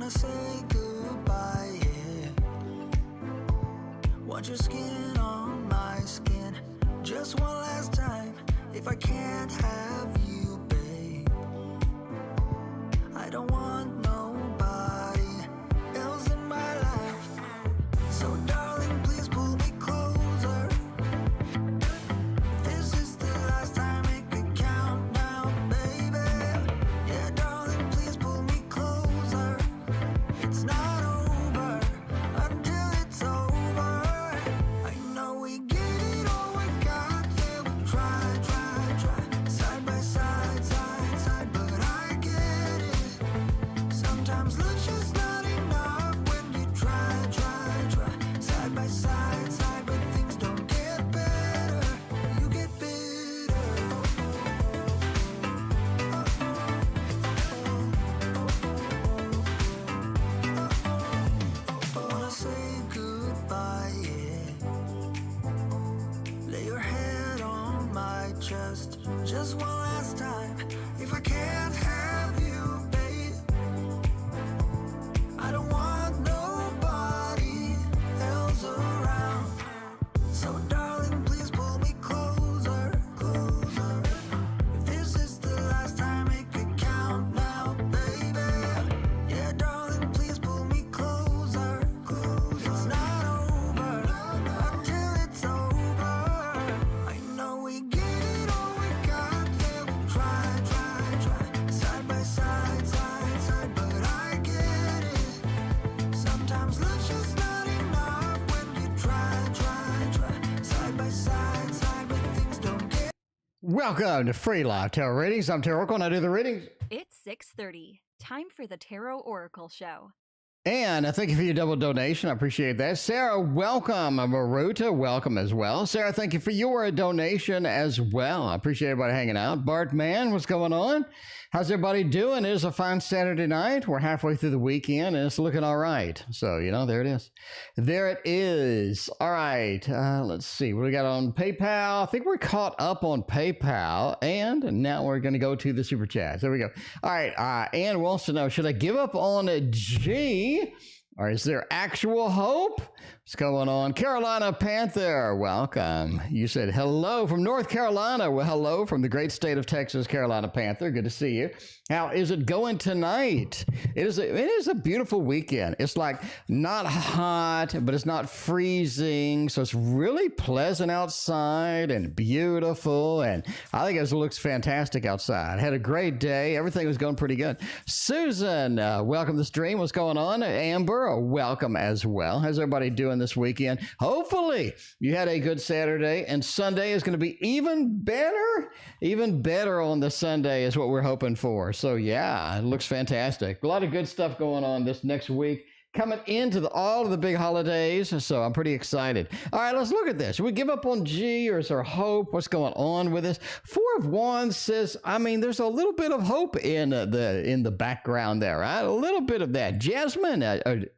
Wanna say goodbye, yeah. Want your skin on my skin. Just one last time. If I can't have you, babe, I don't want nobody else in my life. So darling, please pull me closer. This is the last time, make it count now, baby. Yeah, darling, please pull me closer. It's not over until it's over. I know we get it all, we got there. We try. Side by side, but I get it. Sometimes love's just not enough when you try. Side by side, but things don't get better. You get bitter. Wanna say goodbye, yeah. Lay your head on my chest. Just one last time. If I can't have you, babe, I don't want nobody else around. So darling, please pull me closer. If this is the last time, make it count now, baby. Yeah, darling, please pull me closer. It's not over until it's over. I know we get it all, we got there. We try. Side by side, but I get it. Sometimes love's just not enough when you try. Side by side, but things don't get. Welcome to Free Live Tarot Readings. I'm TarotOracle and I do the readings. It's 6:30. Time for the Tarot Oracle Show. And I thank you for your double donation. I appreciate that. Sarah, welcome. Maruta, welcome as well. Sarah, thank you for your donation as well. I appreciate everybody hanging out. Bart Man, what's going on? How's everybody doing? It is a fine Saturday night. We're halfway through the weekend and it's looking all right. So, there it is. There it is. All right. Let's see. What do we got on PayPal? I think we're caught up on PayPal. And now we're going to go to the Super Chats. There we go. All right. Ann wants to know, should I give up on G? Or is there actual hope? What's going on? Carolina Panther, welcome. You said hello from North Carolina. Well, hello from the great state of Texas, Carolina Panther. Good to see you. How is it going tonight? It is a beautiful weekend. It's like not hot, but it's not freezing. So it's really pleasant outside and beautiful. And I think it looks fantastic outside. Had a great day. Everything was going pretty good. Susan, welcome to the stream. What's going on? Amber, welcome as well. How's everybody doing this weekend? Hopefully you had a good Saturday, and Sunday is going to be even better. Even better on the Sunday is what we're hoping for. So yeah, it looks fantastic. A lot of good stuff going on this next week. Coming into all of the big holidays, so I'm pretty excited. All right, let's look at this. Should we give up on G, or is there hope? What's going on with this? Four of Wands says, there's a little bit of hope in the background there, right? A little bit of that. Jasmine,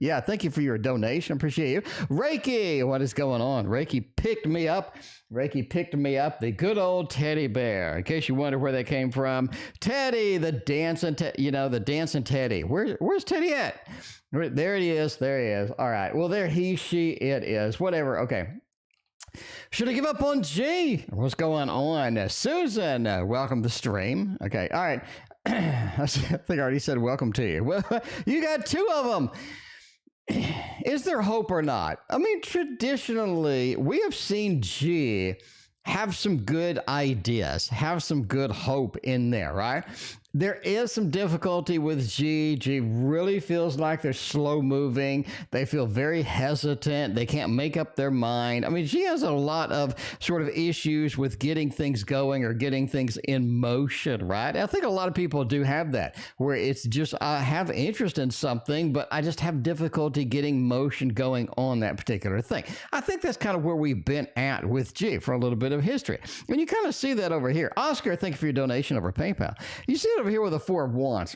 yeah, thank you for your donation. Appreciate you. Reiki, what is going on? Reiki picked me up. The good old teddy bear. In case you wonder where they came from, Teddy, the dancing Teddy. Where's Teddy at? There he is. All right. Well, there she, it is. Whatever. Okay. Should I give up on G? What's going on? Susan, welcome to the stream. Okay. All right. I think I already said welcome to you. Well, you got two of them. Is there hope or not? Traditionally, we have seen G have some good ideas, have some good hope in there, right? There is some difficulty with G. G really feels like they're slow moving. They feel very hesitant. They can't make up their mind. G has a lot of sort of issues with getting things going or getting things in motion, right? I think a lot of people do have that, where it's just, I have interest in something, but I just have difficulty getting motion going on that particular thing. I think that's kind of where we've been at with G for a little bit of history. And you kind of see that over here. Oscar, thank you for your donation over PayPal. You see it over here with the Four of Wands.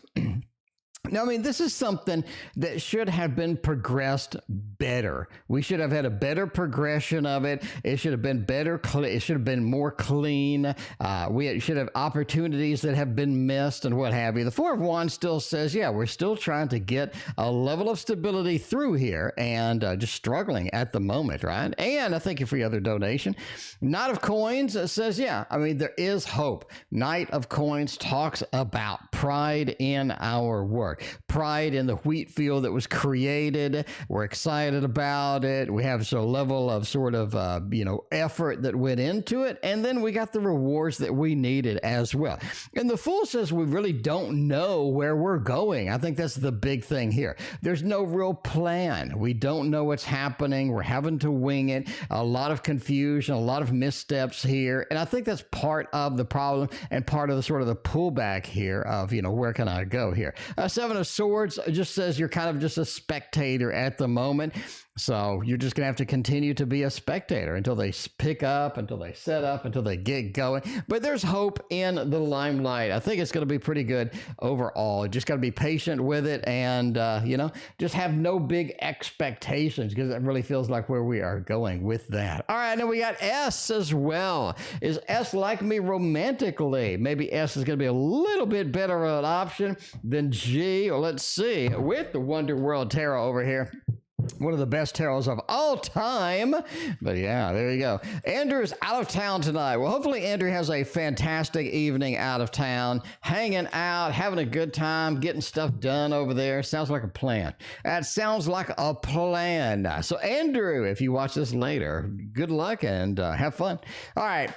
Now, I mean, this is something that should have been progressed better. We should have had a better progression of it. It should have been better. It should have been more clean. We should have opportunities that have been missed and what have you. The Four of Wands still says, yeah, we're still trying to get a level of stability through here and just struggling at the moment, right? And I thank you for your other donation. Knight of Coins says, yeah, I mean, there is hope. Knight of Coins talks about pride in our work. Pride in the wheat field that was created. We're excited about it. We have a level of sort of, effort that went into it. And then we got the rewards that we needed as well. And the Fool says we really don't know where we're going. I think that's the big thing here. There's no real plan. We don't know what's happening. We're having to wing it. A lot of confusion, a lot of missteps here. And I think that's part of the problem and part of the sort of the pullback here of, where can I go here? Seven of Swords just says you're kind of just a spectator at the moment. So you're just going to have to continue to be a spectator until they pick up, until they set up, until they get going. But there's hope in the limelight. I think it's going to be pretty good overall. You just got to be patient with it and, just have no big expectations because it really feels like where we are going with that. All right, now we got S as well. Is S like me romantically? Maybe S is going to be a little bit better of an option than G. Or let's see, with the Wonder World Tarot over here. One of the best tarots of all time. But yeah, there you go. Andrew's out of town tonight. Well, hopefully Andrew has a fantastic evening out of town, hanging out, having a good time, getting stuff done over there. Sounds like a plan. That sounds like a plan. So Andrew, if you watch this later, good luck and have fun. All right.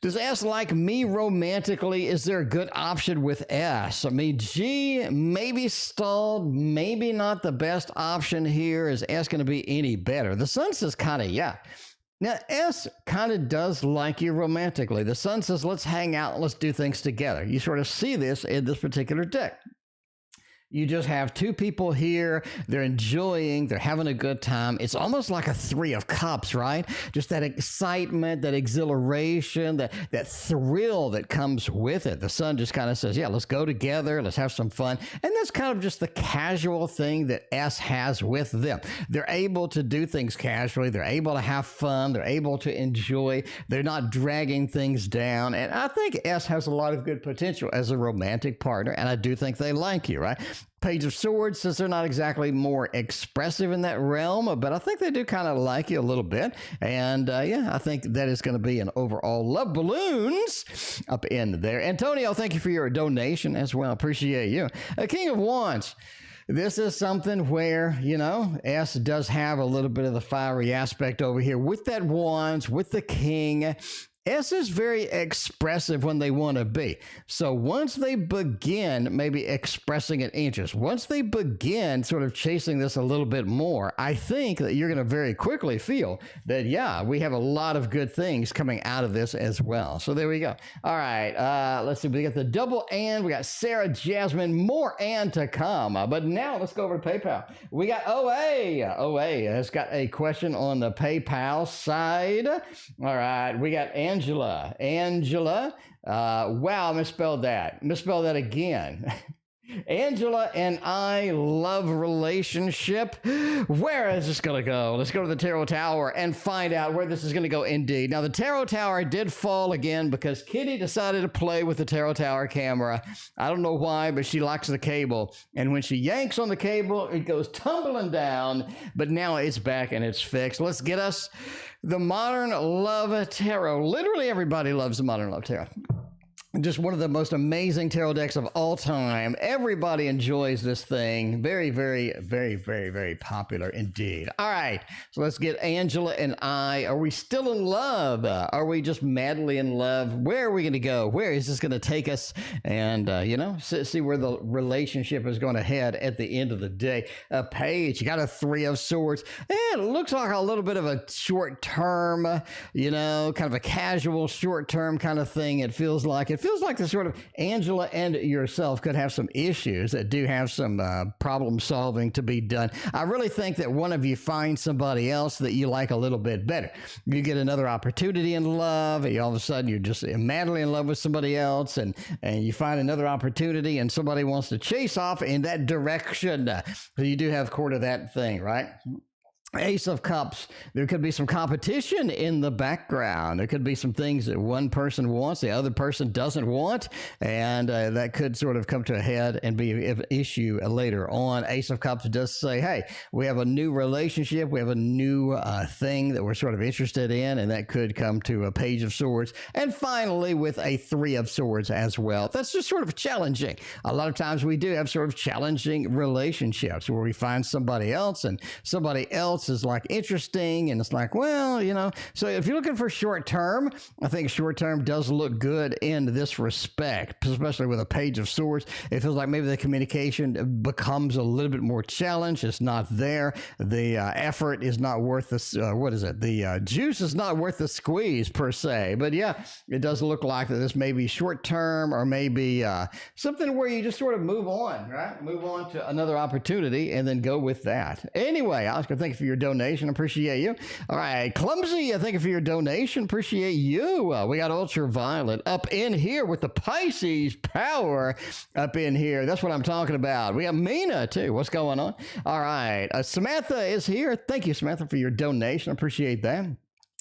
Does S like me romantically? Is there a good option with S? I mean, G, maybe stalled, maybe not the best option here. Is S going to be any better? The Sun says kind of, yeah. Now, S kind of does like you romantically. The Sun says, let's hang out, let's do things together. You sort of see this in this particular deck. You just have two people here. They're enjoying. They're having a good time. It's almost like a Three of Cups, right? Just that excitement, that exhilaration, that thrill that comes with it. The Sun just kind of says, yeah, let's go together. Let's have some fun. And that's kind of just the casual thing that S has with them. They're able to do things casually. They're able to have fun. They're able to enjoy. They're not dragging things down. And I think S has a lot of good potential as a romantic partner. And I do think they like you, right? Page of Swords says they're not exactly more expressive in that realm, but I think they do kind of like you a little bit. And yeah, I think that is going to be an overall love balloons up in there. Antonio, thank you for your donation as well. Appreciate you. King of Wands. This is something where, S does have a little bit of the fiery aspect over here with that Wands, with the King. S is very expressive when they want to be. So once they begin maybe expressing an interest, once they begin sort of chasing this a little bit more, I think that you're going to very quickly feel that, yeah, we have a lot of good things coming out of this as well. So there we go. All right, let's see. We got the double and. We got Sarah, Jasmine, more and to come. But now let's go over to PayPal. We got OA. OA has got a question on the PayPal side. All right, we got Angela, wow, misspelled that again. Angela and I love relationship. Where is this going to go? Let's go to the Tarot Tower and find out where this is going to go indeed. Now, the Tarot Tower did fall again because Kitty decided to play with the Tarot Tower camera. I don't know why, but she likes the cable. And when she yanks on the cable, it goes tumbling down. But now it's back and it's fixed. Let's get us the Modern Love Tarot. Literally everybody loves the Modern Love Tarot. Just one of the most amazing tarot decks of all time. Everybody enjoys this thing. Very, very, very, very, very popular indeed. All right, so let's get Angela and I. Are we still in love? Are we just madly in love? Where are we going to go? Where is this going to take us? And, see where the relationship is going to head at the end of the day. Paige, you got a Three of Swords. And it looks like a little bit of a short term, kind of a casual short term kind of thing. It feels like feels like the sort of Angela and yourself could have some issues that do have some problem solving to be done. I really think that one of you finds somebody else that you like a little bit better. You get another opportunity in love, and all of a sudden you're just madly in love with somebody else, and you find another opportunity, and somebody wants to chase off in that direction. So you do have court of that thing, right? Ace of Cups, there could be some competition in the background. There could be some things that one person wants, the other person doesn't want, and that could sort of come to a head and be an issue later on. Ace of Cups does say, hey, we have a new relationship, we have a new thing that we're sort of interested in, and that could come to a Page of Swords. And finally, with a Three of Swords as well. That's just sort of challenging. A lot of times we do have sort of challenging relationships where we find somebody else, and somebody else is like interesting, and it's like, well, you know. So if you're looking for short term, I think short term does look good in this respect, especially with a Page of Swords. It feels like maybe the communication becomes a little bit more challenged. It's not there. The effort is not worth the the juice is not worth the squeeze per se. But yeah, it does look like that this may be short term, or maybe something where you just sort of move on, right? Move on to another opportunity and then go with that. Anyway, Oscar, thank you for your donation. Appreciate you. All right, Clumsy, thank you for your donation. Appreciate you. We got Ultraviolet up in here with the Pisces power up in here. That's what I'm talking about. We got Mina too. What's going on? All right, Samantha is here. Thank you, Samantha, for your donation. Appreciate that.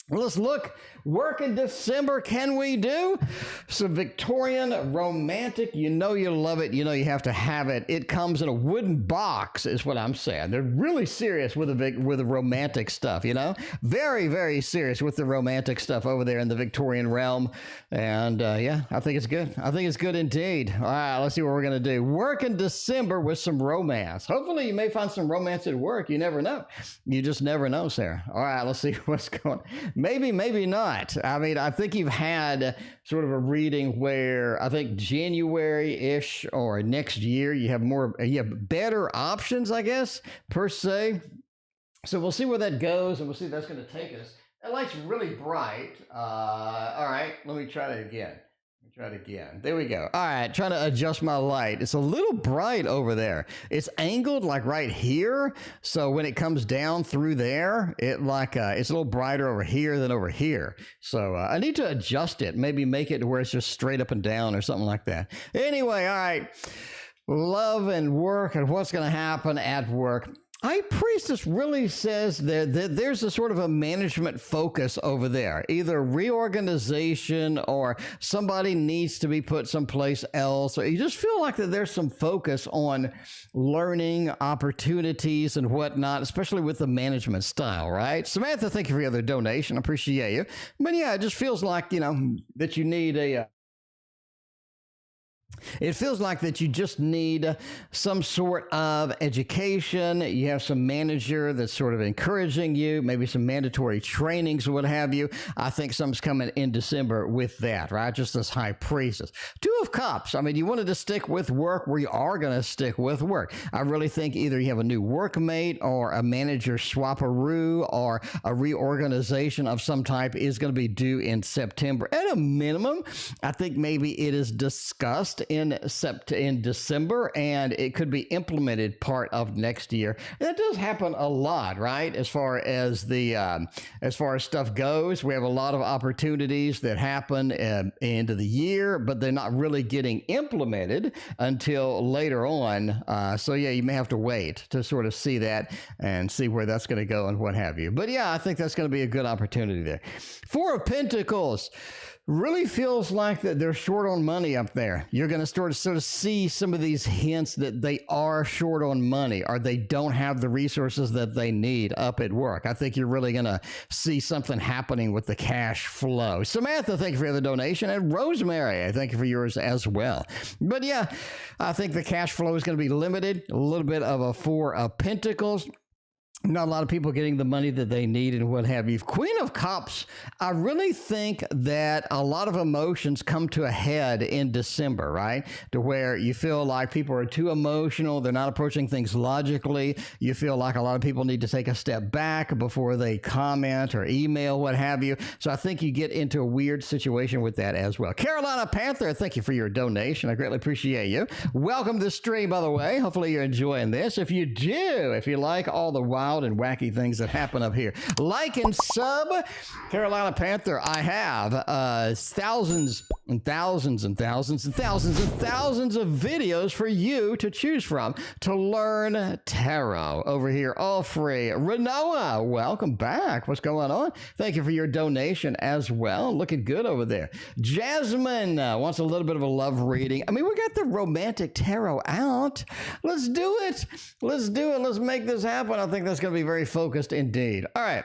Let's look. Work in December. Can we do some Victorian romantic? You know you love it. You know you have to have it. It comes in a wooden box, is what I'm saying. They're really serious with the romantic stuff, you know? Very, very serious with the romantic stuff over there in the Victorian realm. And yeah, I think it's good. I think it's good indeed. All right, let's see what we're going to do. Work in December with some romance. Hopefully you may find some romance at work. You never know. You just never know, Sarah. All right, let's see what's going on. Maybe, maybe not. I mean, I think you've had sort of a reading where I think January-ish or next year you have better options, I guess, per se. So we'll see where that goes, and we'll see if that's going to take us. That light's really bright. All right, let me try that again. There we go. All right, trying to adjust my light. It's a little bright over there. It's angled like right here. So when it comes down through there, it's a little brighter over here than over here. So I need to adjust it. Maybe make it to where it's just straight up and down or something like that. Anyway, all right. Love and work and what's going to happen at work. High Priestess really says that there's a sort of a management focus over there, either reorganization or somebody needs to be put someplace else. Or you just feel like that there's some focus on learning opportunities and whatnot, especially with the management style, right? Samantha, thank you for your other donation. I appreciate you. But yeah, it just feels like, you know, that you need it feels like that you just need some sort of education. You have some manager that's sort of encouraging you, maybe some mandatory trainings or what have you. I think something's coming in December with that, right? Just this High Priestess. Two of Cups. I mean, you wanted to stick with work where you are going to stick with work. I really think either you have a new workmate or a manager swap-a-roo or a reorganization of some type is going to be due in September. At a minimum, I think maybe it is discussed in December, and it could be implemented part of next year. And that does happen a lot, right? As far as stuff goes, we have a lot of opportunities that happen into the year, but they're not really getting implemented until later on. So yeah, you may have to wait to sort of see that and see where that's going to go and what have you. But yeah, I think that's going to be a good opportunity there. Four of Pentacles. Really feels like that they're short on money up there. You're going to sort of see some of these hints that they are short on money or they don't have the resources that they need up at work. I think you're really going to see something happening with the cash flow. Samantha, thank you for the donation. And Rosemary, I thank you for yours as well. But yeah, I think the cash flow is going to be limited. A little bit of a Four of Pentacles. not a lot of people getting the money that they need and what have you. Queen of Cups, I really think that a lot of emotions come to a head in December, right? To where you feel like people are too emotional. They're not approaching things logically. You feel like a lot of people need to take a step back before they comment or email, what have you. So I think you get into a weird situation with that as well. Carolina Panther, thank you for your donation. I greatly appreciate you. Welcome to the stream, by the way. Hopefully you're enjoying this. If you do, if you like all the wild and wacky things that happen up here, like and sub. Carolina Panther, I have thousands and thousands and thousands and thousands and thousands of videos for you to choose from to learn tarot over here, all free. Rinoa, welcome back. What's going on? Thank you for your donation as well. Looking good over there. Jasmine wants a little bit of a love reading. I mean, we got the romantic tarot out. Let's do it. Let's do it. Let's make this happen. I think that's going to be very focused indeed. All right.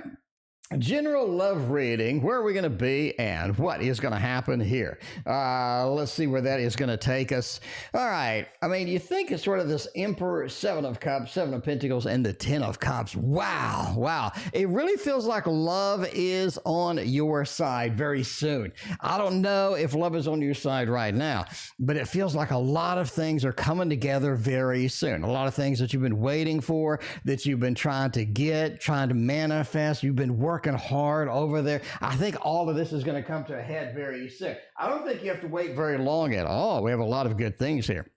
General love reading, where are we going to be and what is going to happen here? Let's see where that is going to take us. All right. I mean, you think it's sort of this Emperor, Seven of Cups, Seven of Pentacles, and the Ten of Cups. Wow. Wow. It really feels like love is on your side very soon. I don't know if love is on your side right now, but it feels like a lot of things are coming together very soon. A lot of things that you've been waiting for, that you've been trying to get, trying to manifest. You've been working hard over there. I think all of this is going to come to a head very soon. I don't think you have to wait very long at all. We have a lot of good things here.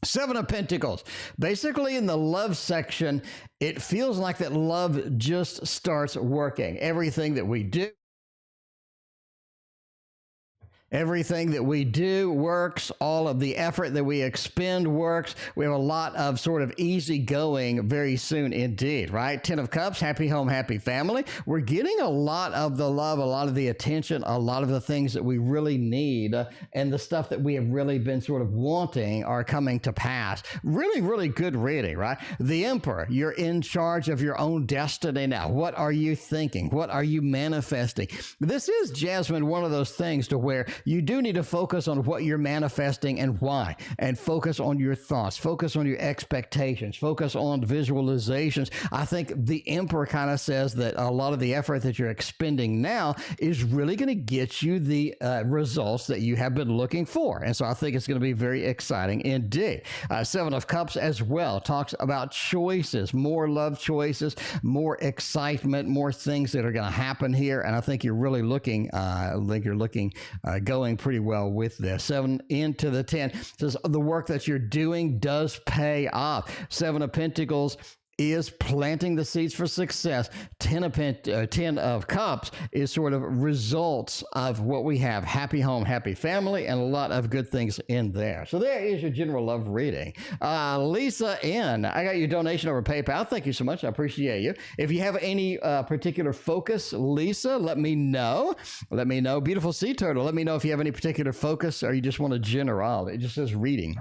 Seven of Pentacles. Basically, in the love section, it feels like that love just starts working. Everything that we do, everything that we do works. All of the effort that we expend works. We have a lot of sort of easy going very soon indeed, right? Ten of Cups, happy home, happy family. We're getting a lot of the love, a lot of the attention, a lot of the things that we really need, and the stuff that we have really been sort of wanting are coming to pass. Really, really good reading, right? The Emperor, you're in charge of your own destiny now. What are you thinking? What are you manifesting? This is, Jasmine, one of those things to where you do need to focus on what you're manifesting and why, and focus on your thoughts, focus on your expectations, focus on visualizations. I think the Emperor kind of says that a lot of the effort that you're expending now is really going to get you the results that you have been looking for. And so I think it's going to be very exciting indeed. Seven of Cups as well talks about choices, more love choices, more excitement, more things that are going to happen here. And I think you're really looking, going pretty well with this. 7 into the 10 says the work that you're doing does pay off. Seven of Pentacles is planting the seeds for success. 10 of Cups is sort of results of what we have. Happy home, happy family, and a lot of good things in there. So there is your general love reading. Lisa N, I got your donation over PayPal. Thank you so much. I appreciate you. If you have any particular focus, Lisa, let me know. Let me know. Beautiful Sea Turtle, let me know if you have any particular focus or you just want a general. It just says reading.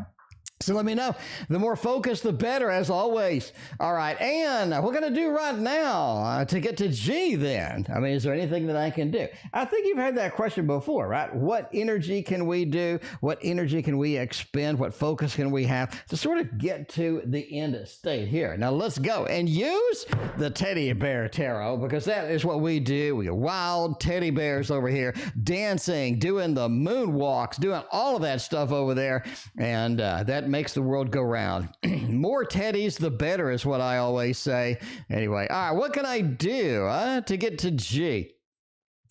So let me know. The more focus, the better, as always. All right, and we're going to do right now to get to G then. I mean, is there anything that I can do? I think you've had that question before, right? What energy can we do? What energy can we expend? What focus can we have to sort of get to the end state here? Now, let's go and use the teddy bear tarot, because that is what we do. We are wild teddy bears over here, dancing, doing the moonwalks, doing all of that stuff over there, and that makes the world go round. More teddies, the better, is what I always say. Anyway, all right, what can I do to get to G?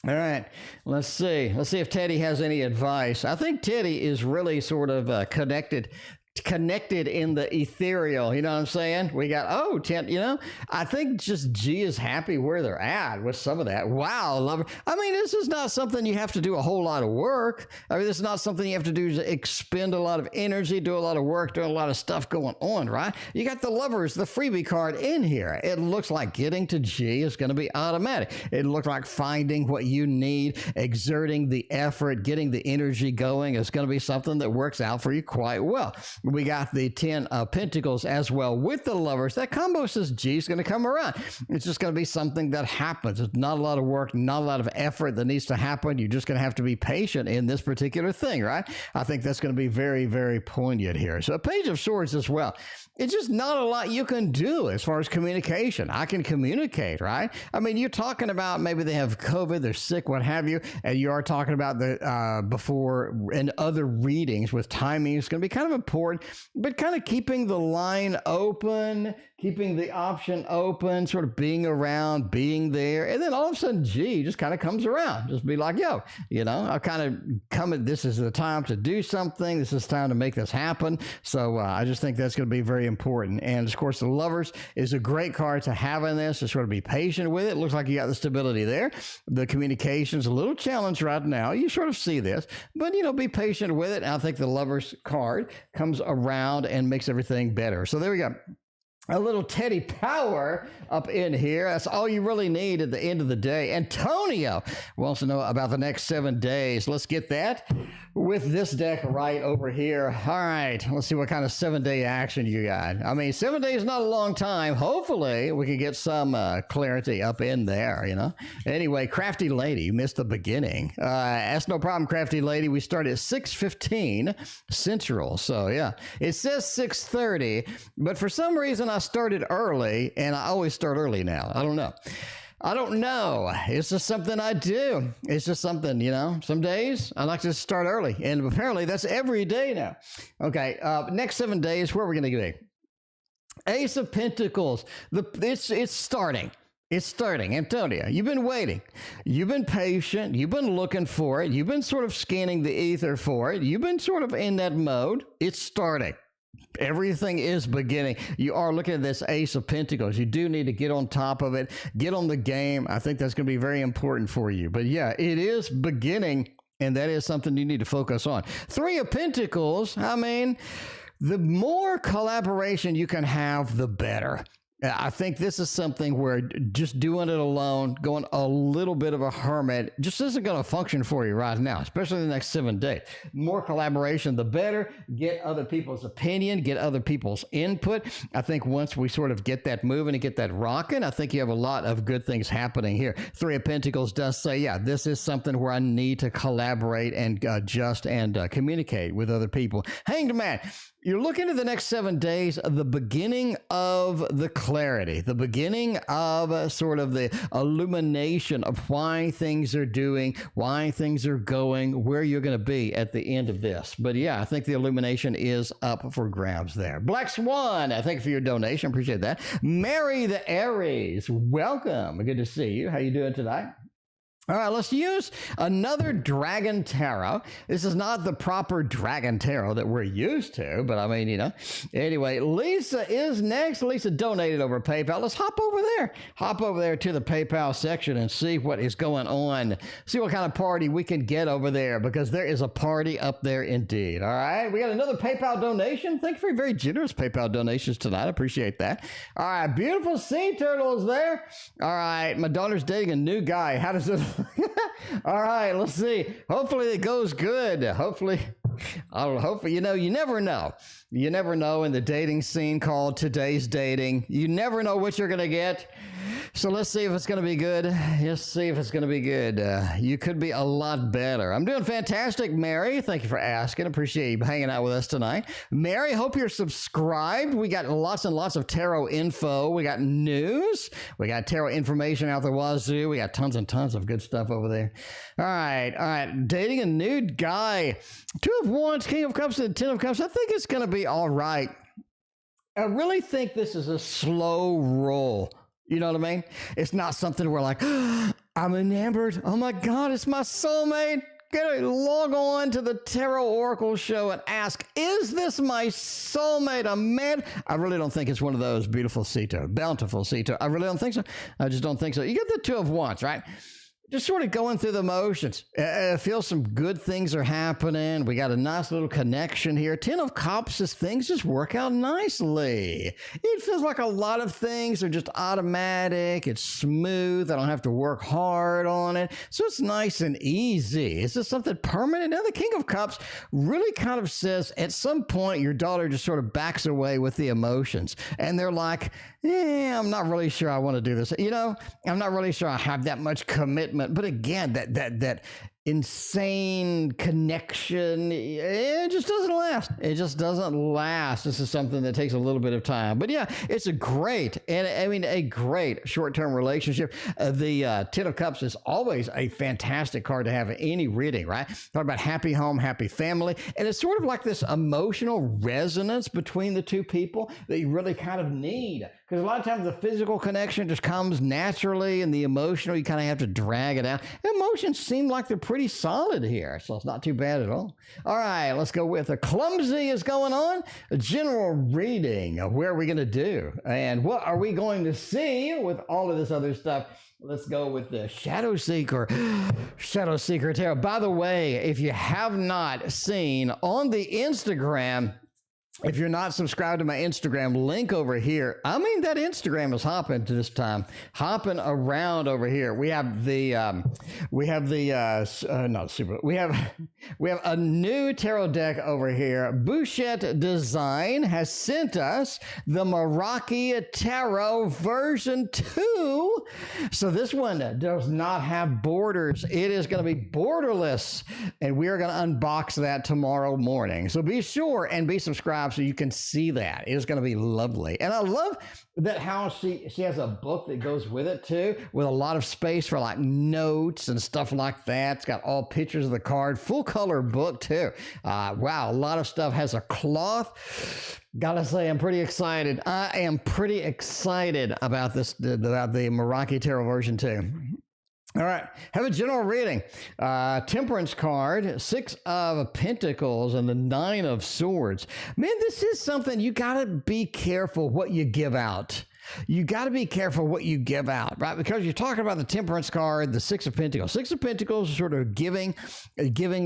All right, let's see. Let's see if Teddy has any advice. I think Teddy is really sort of connected in the ethereal, you know what I'm saying? We got, I think just G is happy where they're at with some of that. Wow, lover. I mean, this is not something you have to do a whole lot of work. I mean, this is not something you have to do to expend a lot of energy, do a lot of work, do a lot of stuff going on, right? You got the Lovers, the freebie card in here. It looks like getting to G is going to be automatic. It looks like finding what you need, exerting the effort, getting the energy going is going to be something that works out for you quite well. We got the 10 of Pentacles as well with the Lovers. That combo says G is going to come around. It's just going to be something that happens. It's not a lot of work, not a lot of effort that needs to happen. You're just going to have to be patient in this particular thing, right? I think that's going to be very, very poignant here. So a Page of Swords as well. It's just not a lot you can do as far as communication. I can communicate, right? I mean, you're talking about maybe they have COVID, they're sick, what have you, and you are talking about the before and other readings with timing. It's going to be kind of important, but kind of keeping the line open, keeping the option open, sort of being around, being there. And then all of a sudden, G just kind of comes around. Just be like, yo, you know, I've kind of come at this is the time to do something. This is time to make this happen. So I just think that's going to be very important. And of course, the Lovers is a great card to have in this, to sort of be patient with it. Looks like you got the stability there. The communication's a little challenged right now. You sort of see this, but, you know, be patient with it. And I think the Lovers card comes around and makes everything better. So there we go. A little Teddy Power up in here. That's all you really need at the end of the day. Antonio wants to know about the next 7 days. Let's get that with this deck right over here. All right, let's see what kind of 7-day action you got. I mean, 7 days is not a long time. Hopefully, we can get some clarity up in there, you know. Anyway, CraftyLady, you missed the beginning. That's no problem, CraftyLady. We start at 6:15 Central. So, yeah, it says 6:30, but for some reason, I started early, and I always start early now. I don't know. It's just something I do. It's just something, you know. Some days I like to start early, and apparently that's every day now. Okay, next 7 days, where are we going to be? Ace of Pentacles. It's starting. It's starting. Antonio, you've been waiting. You've been patient. You've been looking for it. You've been sort of scanning the ether for it. You've been sort of in that mode. It's starting. Everything is beginning. You are looking at this Ace of Pentacles. You do need to get on top of it, get on the game. I think that's going to be very important for you. But yeah, it is beginning, and that is something you need to focus on. 3 of Pentacles, I mean, the more collaboration you can have, the better. I think this is something where just doing it alone, going a little bit of a hermit, just isn't going to function for you right now, especially in the next 7 days. More collaboration, the better. Get other people's opinion, get other people's input. I think once we sort of get that moving and get that rocking, I think you have a lot of good things happening here. 3 of Pentacles does say, yeah, this is something where I need to collaborate and adjust and communicate with other people. Hanged Man. You're looking at the next 7 days of the beginning of the clarity, the beginning of sort of the illumination of why things are doing, why things are going, where you're going to be at the end of this. But yeah, I think the illumination is up for grabs there. Black Swan, thank you for your donation. Appreciate that. Mary the Aries, welcome. Good to see you. How you doing tonight? All right, let's use another Dragon Tarot. This is not the proper Dragon Tarot that we're used to, but I mean, you know. Anyway, Lisa is next. Lisa donated over PayPal. Let's hop over there. Hop over there to the PayPal section and see what is going on. See what kind of party we can get over there, because there is a party up there indeed. All right, we got another PayPal donation. Thank you for your very generous PayPal donations tonight. I appreciate that. All right, Beautiful Sea Turtle is there. All right, my daughter's dating a new guy. How does it... All right, let's see. Hopefully it goes good. Hopefully, you know, you never know. You never know in the dating scene called Today's Dating. You never know what you're going to get. So let's see if it's going to be good. Let's see if it's going to be good. You could be a lot better. I'm doing fantastic, Mary. Thank you for asking. Appreciate you hanging out with us tonight. Mary, hope you're subscribed. We got lots and lots of tarot info. We got news. We got tarot information out the wazoo. We got tons and tons of good stuff over there. All right. Dating a nude guy. 2 of Wands, King of Cups, and 10 of Cups. I think it's going to be all right. I really think this is a slow roll. You know what I mean? It's not something where like, I'm enamored. Oh my God, it's my soulmate. Gotta log on to the Tarot Oracle show and ask, is this my soulmate? A man? I really don't think it's one of those beautiful sea turtle, bountiful sea turtle. I really don't think so. I just don't think so. You get the 2 of Wands, right? just sort of going through the motions. I feel some good things are happening. We got a nice little connection here. 10 of Cups says things just work out nicely. It feels like a lot of things are just automatic. It's smooth. I don't have to work hard on it. So it's nice and easy. Is this something permanent? Now, the King of Cups really kind of says at some point your daughter just sort of backs away with the emotions. And they're like, I'm not really sure I want to do this. I'm not really sure I have that much commitment. But again, that insane connection, it just doesn't last. It just doesn't last. This is something that takes a little bit of time. But yeah, it's a great short-term relationship. The 10 of Cups is always a fantastic card to have in any reading, right? Talk about happy home, happy family. And it's sort of like this emotional resonance between the two people that you really kind of need. Because a lot of times the physical connection just comes naturally, and the emotional, you kind of have to drag it out. The emotions seem like they're pretty solid here, so it's not too bad at all. All right, let's go with a Clumsy is going on. A general reading of where are we going to do, and what are we going to see with all of this other stuff. Let's go with the Shadow Seeker Tarot. By the way, if you have not seen on the Instagram, if you're not subscribed to my Instagram, link over here. I mean, that Instagram is hopping to this time, hopping around over here. We have a new tarot deck over here. Bouchette Design has sent us the Meraki Tarot version 2. So this one does not have borders. It is going to be borderless, and we are going to unbox that tomorrow morning. So be sure and be subscribed so you can see that. It is going to be lovely. And I love that how she has a book that goes with it too, with a lot of space for like notes and stuff like that. It's got all pictures of the card, full color book too. Wow, a lot of stuff. Has a cloth. Gotta say, I'm pretty excited. I am pretty excited about this, about the Meraki Tarot version 2. All right, have a general reading. Temperance card, 6 of Pentacles, and the 9 of Swords. Man, this is something you got to be careful what you give out. You got to be careful what you give out, right? Because you're talking about the Temperance card, the 6 of Pentacles. 6 of Pentacles is sort of giving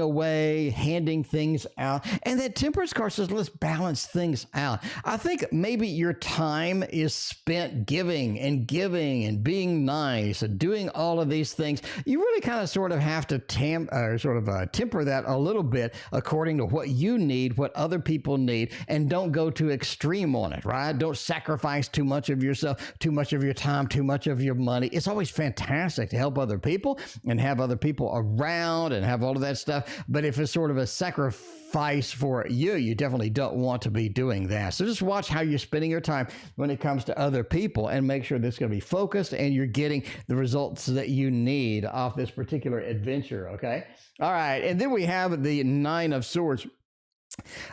away, handing things out. And that Temperance card says, let's balance things out. I think maybe your time is spent giving and being nice and doing all of these things. You really kind of sort of have to temper that a little bit according to what you need, what other people need, and don't go too extreme on it, right? Don't sacrifice too much of yourself, too much of your time, too much of your money. It's always fantastic to help other people and have other people around and have all of that stuff. But if it's sort of a sacrifice for you, you definitely don't want to be doing that. So just watch how you're spending your time when it comes to other people and make sure that's going to be focused and you're getting the results that you need off this particular adventure. Okay. All right. And then we have the 9 of Swords.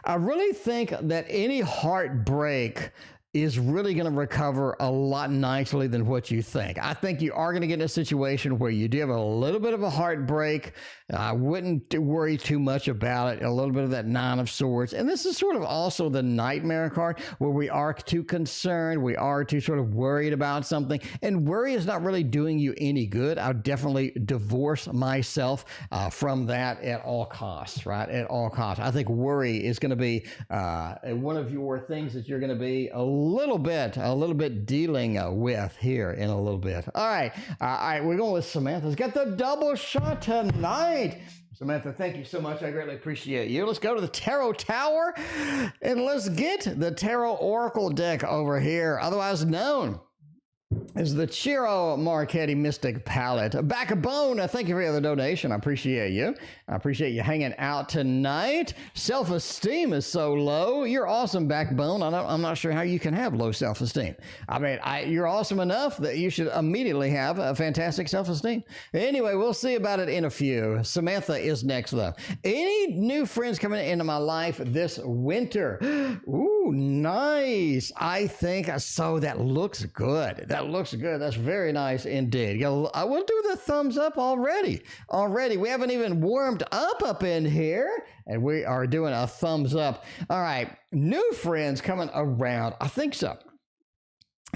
I really think that any heartbreak is really going to recover a lot nicely than what you think. I think you are going to get in a situation where you do have a little bit of a heartbreak. I wouldn't worry too much about it. A little bit of that 9 of Swords. And this is sort of also the Nightmare card where we are too concerned. We are too sort of worried about something. And worry is not really doing you any good. I would definitely divorce myself from that at all costs, right? At all costs. I think worry is going to be one of your things that you're going to be a little bit dealing with here in a little bit. All right, we're going with Samantha. Let's get the double shot tonight. Samantha, thank you so much. I greatly appreciate you. Let's go to the Tarot Tower and let's get the Tarot Oracle deck over here, otherwise known is the Ciro Marchetti Mystic Palette. Backbone, thank you for the donation. I appreciate you. I appreciate you hanging out tonight. Self-esteem is so low. You're awesome, Backbone. I'm not sure how you can have low self-esteem. I mean, you're awesome enough that you should immediately have a fantastic self-esteem. Anyway, we'll see about it in a few. Samantha is next, though. Any new friends coming into my life this winter? Ooh, nice. I think so. That looks good. That looks good. That's very nice indeed. I will do the thumbs up already. We haven't even warmed up in here, and we are doing a thumbs up. All right, new friends coming around. I think so.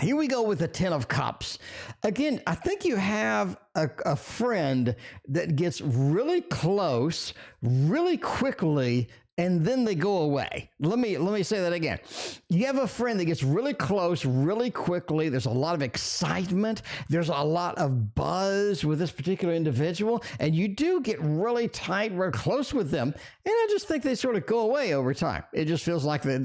Here we go with the Ten of Cups. Again, I think you have a friend that gets really close really quickly, and then they go away. Let me say that again. You have a friend that gets really close really quickly. There's a lot of excitement. There's a lot of buzz with this particular individual, and you do get really tight, real close with them. And I just think they sort of go away over time. It just feels like they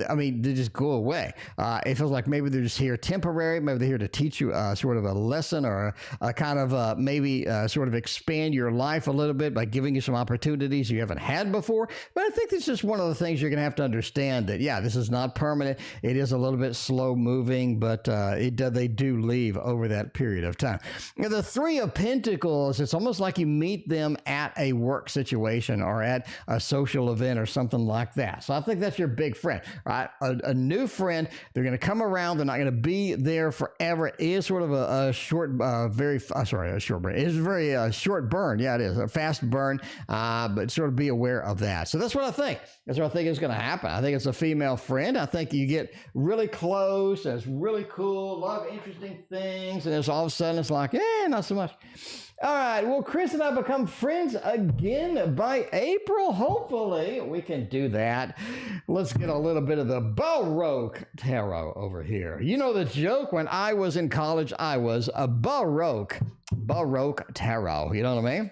just go away. It feels like maybe they're just here temporary. Maybe they're here to teach you sort of a lesson, or a kind of maybe sort of expand your life a little bit by giving you some opportunities you haven't had before. But I think it's just one of the things you're going to have to understand, that, yeah, this is not permanent. It is a little bit slow moving, but they do leave over that period of time. Now, the Three of Pentacles, it's almost like you meet them at a work situation or at a social event or something like that. So I think that's your big friend, right? A new friend. They're going to come around. They're not going to be there forever. It is sort of a short, a short burn. It is a very short burn. Yeah, it is a fast burn, but sort of be aware of that. So that's what I think. That's what I think is going to happen. I think it's a female friend. I think you get really close. It's really cool. A lot of interesting things. And it's all of a sudden, it's like, not so much. All right. Well, Chris and I become friends again by April. Hopefully, we can do that. Let's get a little bit of the Baroque Tarot over here. You know the joke? When I was in college, I was a Baroque Tarot. You know what I mean?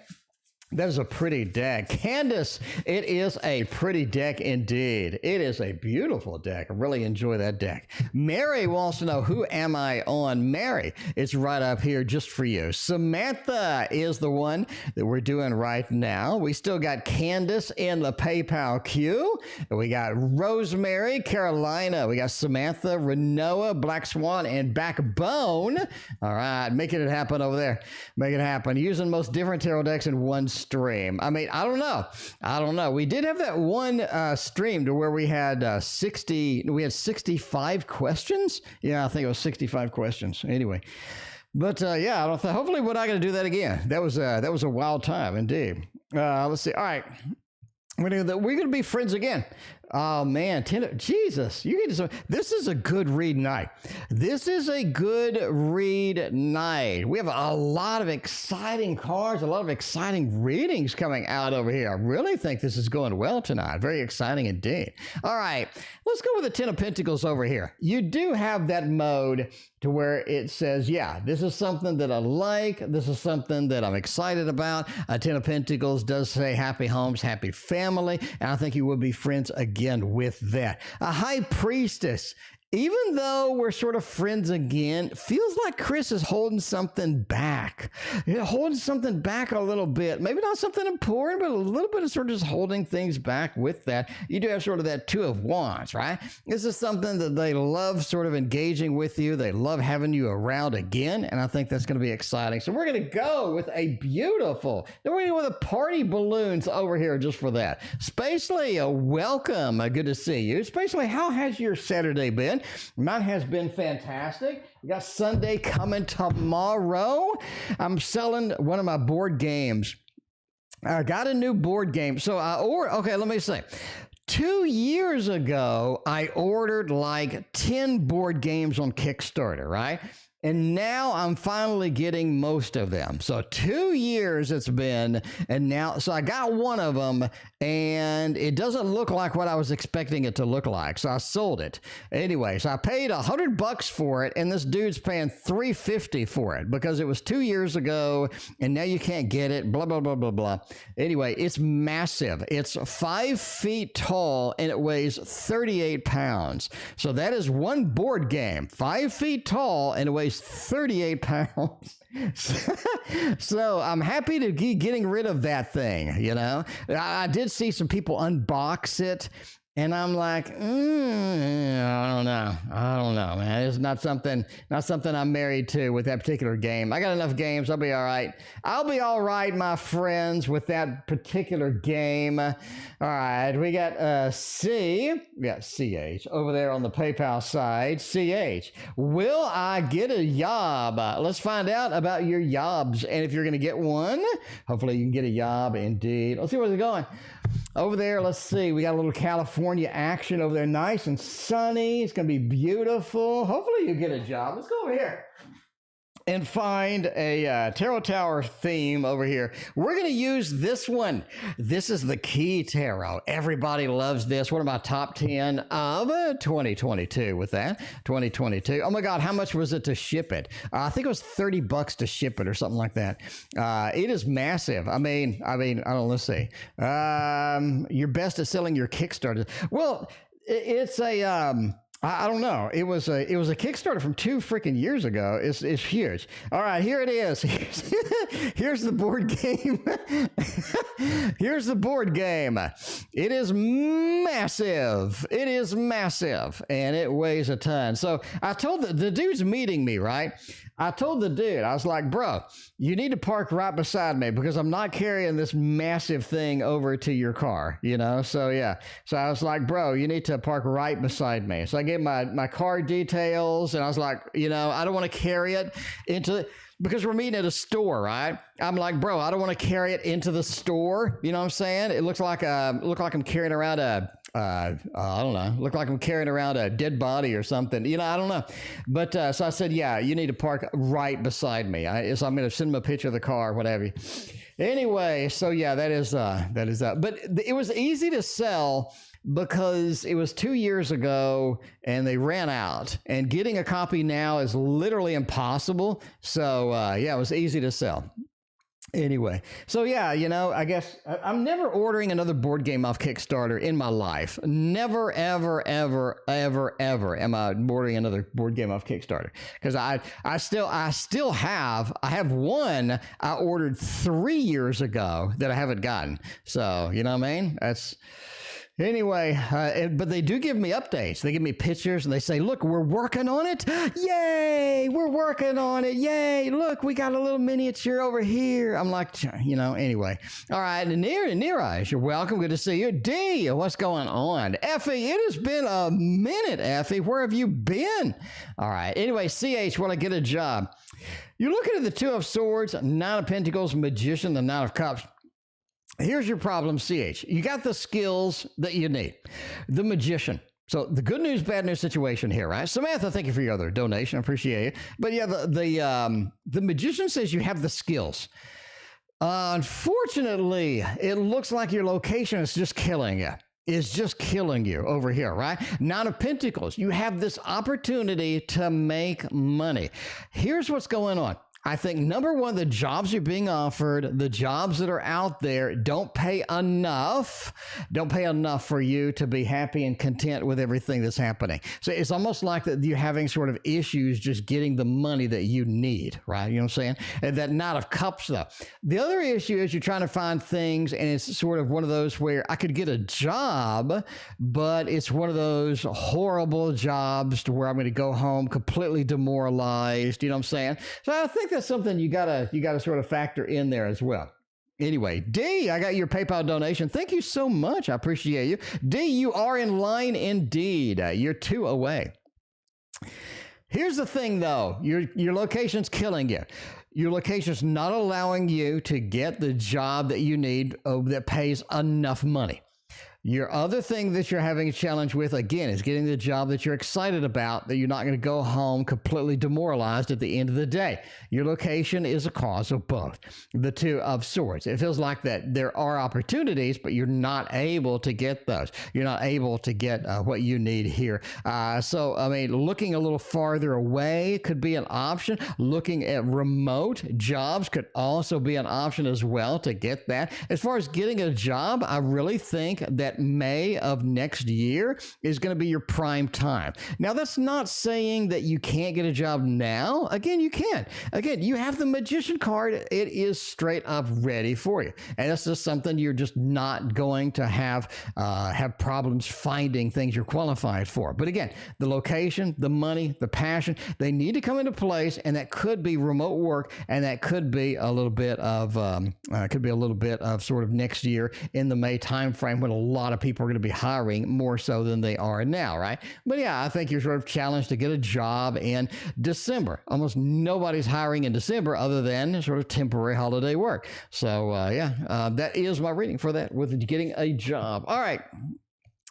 That is a pretty deck. Candace, it is a pretty deck indeed. It is a beautiful deck. I really enjoy that deck. Mary wants to know, who am I on? Mary, it's right up here just for you. Samantha is the one that we're doing right now. We still got Candace in the PayPal queue. We got Rosemary, Carolina. We got Samantha, Rinoa, Black Swan, and Backbone. All right, making it happen over there. Make it happen. Using most different tarot decks in one stream. I mean, I don't know. We did have that one stream to where we had 65 questions. Yeah, I think it was 65 questions. Anyway, but yeah, hopefully we're not going to do that again. That was a wild time indeed. Let's see. All right. We're going to be friends again. Oh, man. Jesus. This is a good read night. This is a good read night. We have a lot of exciting cards, a lot of exciting readings coming out over here. I really think this is going well tonight. Very exciting indeed. All right. Let's go with the Ten of Pentacles over here. You do have that mode to where it says, yeah, this is something that I like. This is something that I'm excited about. A Ten of Pentacles does say happy homes, happy family. And I think you will be friends again with that. A High Priestess. Even though we're sort of friends again, feels like Chris is holding something back. Holding something back a little bit. Maybe not something important, but a little bit of sort of just holding things back with that. You do have sort of that Two of Wands, right? This is something that they love sort of engaging with you. They love having you around again, and I think that's going to be exciting. So we're going to go with a beautiful, then we're going to go with the party balloons over here just for that. Sspaacely, welcome. Good to see you. Sspaacely, how has your Saturday been? Mine has been fantastic. We got Sunday coming tomorrow. I'm selling one of my board games. I got a new board game. So okay, let me say. 2 years ago, I ordered like 10 board games on Kickstarter, right? And now I'm finally getting most of them. So 2 years it's been, and now, so I got one of them, and it doesn't look like what I was expecting it to look like. So I sold it. Anyway, so I paid $100 for it, and this dude's paying $350 for it because it was 2 years ago, and now you can't get it, blah, blah, blah, blah, blah. Anyway, it's massive. It's 5 feet tall, and it weighs 38 pounds. So that is one board game, 5 feet tall, and it weighs 38 pounds. So I'm happy to be getting rid of that thing, you know. I did see some people unbox it, and I'm like, I don't know, man. It's not something I'm married to with that particular game. I got enough games. I'll be all right. I'll be all right, my friends, with that particular game. All right, we got CH over there on the PayPal side. CH, will I get a yob? Let's find out about your yobs, and if you're going to get one, hopefully you can get a yob indeed. Let's see where's it going. Over there, let's see. We got a little California action over there. Nice and sunny. It's going to be beautiful. Hopefully you get a job. Let's go over here and find a tarot tower theme over here. We're going to use this one. This is the Key Tarot. Everybody loves this. One of my top 10 of 2022 with that. 2022. Oh my God, how much was it to ship it? I think it was $30 to ship it or something like that. It is massive. I mean, I don't know, let's see. You're best at selling your Kickstarter. Well, it's a, I don't know. It was a Kickstarter from 2 freaking years ago. It's huge. All right, here it is. Here's the board game. Here's the board game. It is massive. It is massive, and it weighs a ton. So I told the dude's meeting me, right? I told the dude, I was like, bro, you need to park right beside me because I'm not carrying this massive thing over to your car, you know? So yeah. So I was like, bro, you need to park right beside me. So I gave my car details and I was like, you know, I don't want to carry it into because we're meeting at a store, right? I'm like, bro, I don't want to carry it into the store. You know what I'm saying? It looks like I'm carrying around I don't know, look like I'm carrying around a dead body or something. You know, I don't know. But so I said, yeah, you need to park right beside me. So I'm going to send him a picture of the car, whatever. Anyway, so yeah, that is that. But it was easy to sell because it was 2 years ago and they ran out, and getting a copy now is literally impossible. So yeah, it was easy to sell. Anyway, so yeah, you know, I guess I'm never ordering another board game off Kickstarter in my life. Never, ever, ever, ever, ever am I ordering another board game off Kickstarter because I still have one I ordered 3 years ago that I haven't gotten. So you know what I mean? Anyway, but they do give me updates. They give me pictures and they say, look, we're working on it. Yay, we're working on it. Yay, look, we got a little miniature over here. I'm like, you know, anyway. All right, Neeraj, you're welcome. Good to see you. D, what's going on? Effie, it has been a minute, Effie. Where have you been? All right, anyway, CH, will I get a job? You're looking at the Two of Swords, Nine of Pentacles, Magician, the Nine of Cups. Here's your problem, CH. You got the skills that you need. The Magician. So the good news, bad news situation here, right? Samantha, thank you for your other donation. I appreciate it. But yeah, the Magician says you have the skills. Unfortunately, it looks like your location is just killing you. Is just killing you over here, right? Nine of Pentacles. You have this opportunity to make money. Here's what's going on. I think, number one, the jobs you're being offered, the jobs that are out there don't pay enough for you to be happy and content with everything that's happening. So it's almost like that you're having sort of issues just getting the money that you need, right? You know what I'm saying? And that Knight of Cups, though. The other issue is you're trying to find things, and it's sort of one of those where I could get a job, but it's one of those horrible jobs to where I'm going to go home completely demoralized. You know what I'm saying? So I think that's something you gotta sort of factor in there as well. Anyway, D, I got your PayPal donation. Thank you so much. I appreciate you. D, you are in line indeed. You're 2 away. Here's the thing, though. Your location's killing you. Your location's not allowing you to get the job that you need that pays enough money. Your other thing that you're having a challenge with, again, is getting the job that you're excited about, that you're not going to go home completely demoralized at the end of the day. Your location is a cause of both. The Two of Swords. It feels like that there are opportunities, but you're not able to get those. You're not able to get what you need here. So, I mean, looking a little farther away could be an option. Looking at remote jobs could also be an option as well to get that. As far as getting a job, I really think that May of next year is going to be your prime time. Now, that's not saying that you can't get a job now. Again, you can. Again, you have the Magician card. It is straight up ready for you. And that's just something you're just not going to have problems finding things you're qualified for. But again, the location, the money, the passion, they need to come into place, and that could be remote work, and that could be a little bit of sort of next year in the May timeframe when a lot lot of people are going to be hiring more so than they are now, right? But yeah, I think you're sort of challenged to get a job in December. Almost nobody's hiring in December other than sort of temporary holiday work. So that is my reading for that with getting a job. All right.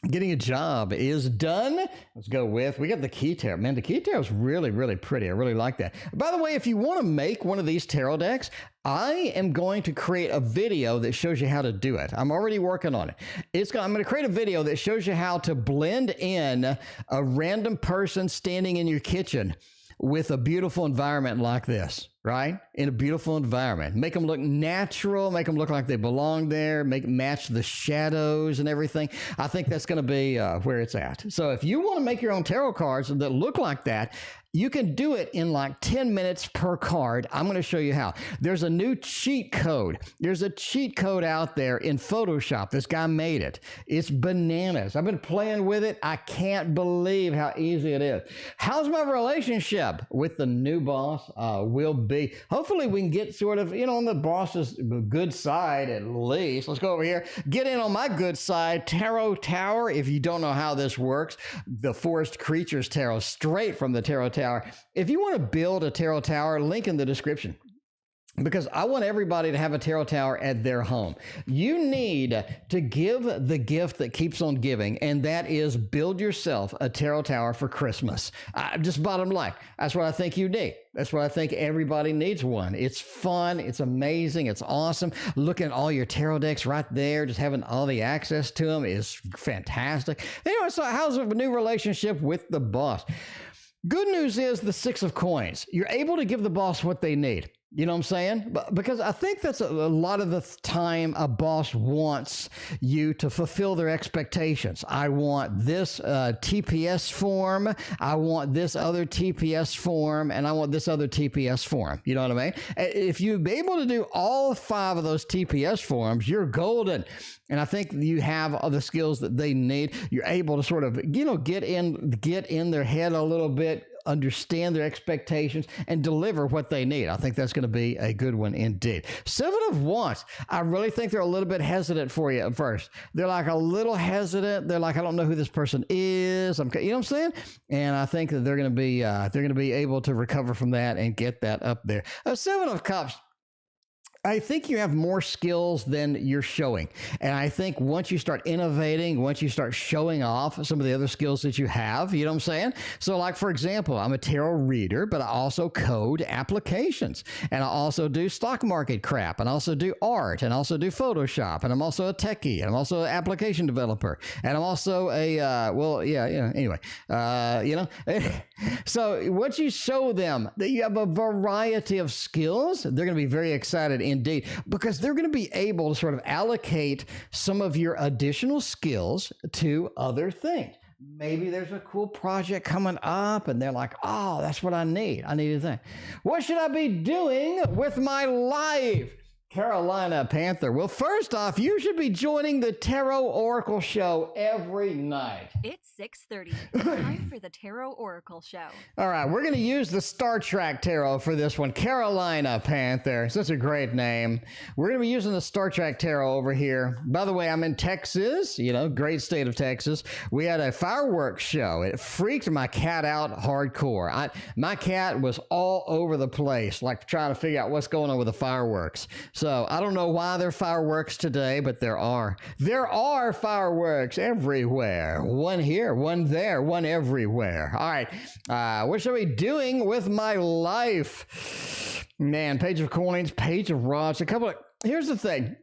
Getting a job is done. Let's go with, we got the key tarot. Man, the key tarot is really, really pretty. I really like that. By the way, if you want to make one of these tarot decks, I am going to create a video that shows you how to do it. I'm already working on it. I'm going to create a video that shows you how to blend in a random person standing in your kitchen with a beautiful environment like this, right? In a beautiful environment. Make them look natural, make them look like they belong there, match the shadows and everything. I think that's going to be where it's at. So if you want to make your own tarot cards that look like that, you can do it in like 10 minutes per card. I'm going to show you how. There's a new cheat code. There's a cheat code out there in Photoshop. This guy made it. It's bananas. I've been playing with it. I can't believe how easy it is. How's my relationship with the new boss? Will be. Hopefully we can get sort of, on the boss's good side at least. Let's go over here. Get in on my good side. Tarot Tower. If you don't know how this works, the Forest Creatures Tarot, straight from the Tarot Tower. If you want to build a tarot tower, link in the description. Because I want everybody to have a tarot tower at their home. You need to give the gift that keeps on giving, and that is build yourself a tarot tower for Christmas. Just bottom line. That's what I think you need. That's what I think everybody needs one. It's fun. It's amazing. It's awesome. Looking at all your tarot decks right there, just having all the access to them is fantastic. Anyway, so how's a new relationship with the boss? Good news is the Six of Coins. You're able to give the boss what they need. You know what I'm saying? Because I think that's a lot of the time a boss wants you to fulfill their expectations. I want this TPS form. I want this other TPS form. And I want this other TPS form. You know what I mean? If you're able to do all 5 of those TPS forms, you're golden. And I think you have all the skills that they need. You're able to sort of, get in their head a little bit, understand their expectations, and deliver what they need. I think that's going to be a good one indeed. 7 of Wands. I really think they're a little bit hesitant for you at first. They're like a little hesitant. They're like, I don't know who this person is. You know what I'm saying? And I think that they're going to be able to recover from that and get that up there. 7 of Cups. I think you have more skills than you're showing. And I think once you start innovating, once you start showing off some of the other skills that you have, you know what I'm saying? So like, for example, I'm a tarot reader, but I also code applications. And I also do stock market crap. And I also do art. And I also do Photoshop. And I'm also a techie. And I'm also an application developer. And I'm also anyway. So once you show them that you have a variety of skills, they're going to be very excited indeed, because they're going to be able to sort of allocate some of your additional skills to other things. Maybe there's a cool project coming up and they're like, oh, that's what I need. I need a thing. What should I be doing with my life? Carolina Panther. Well, first off, you should be joining the Tarot Oracle show every night. It's 6:30. Time for the Tarot Oracle show. All right, we're going to use the Star Trek Tarot for this one. Carolina Panther. Such a great name. We're going to be using the Star Trek Tarot over here. By the way, I'm in Texas, great state of Texas. We had a fireworks show. It freaked my cat out hardcore. My cat was all over the place, like trying to figure out what's going on with the fireworks. So I don't know why there are fireworks today, but there are. There are fireworks everywhere. One here, one there, one everywhere. All right. What should I be doing with my life? Man, Page of Coins, Page of Rods, here's the thing.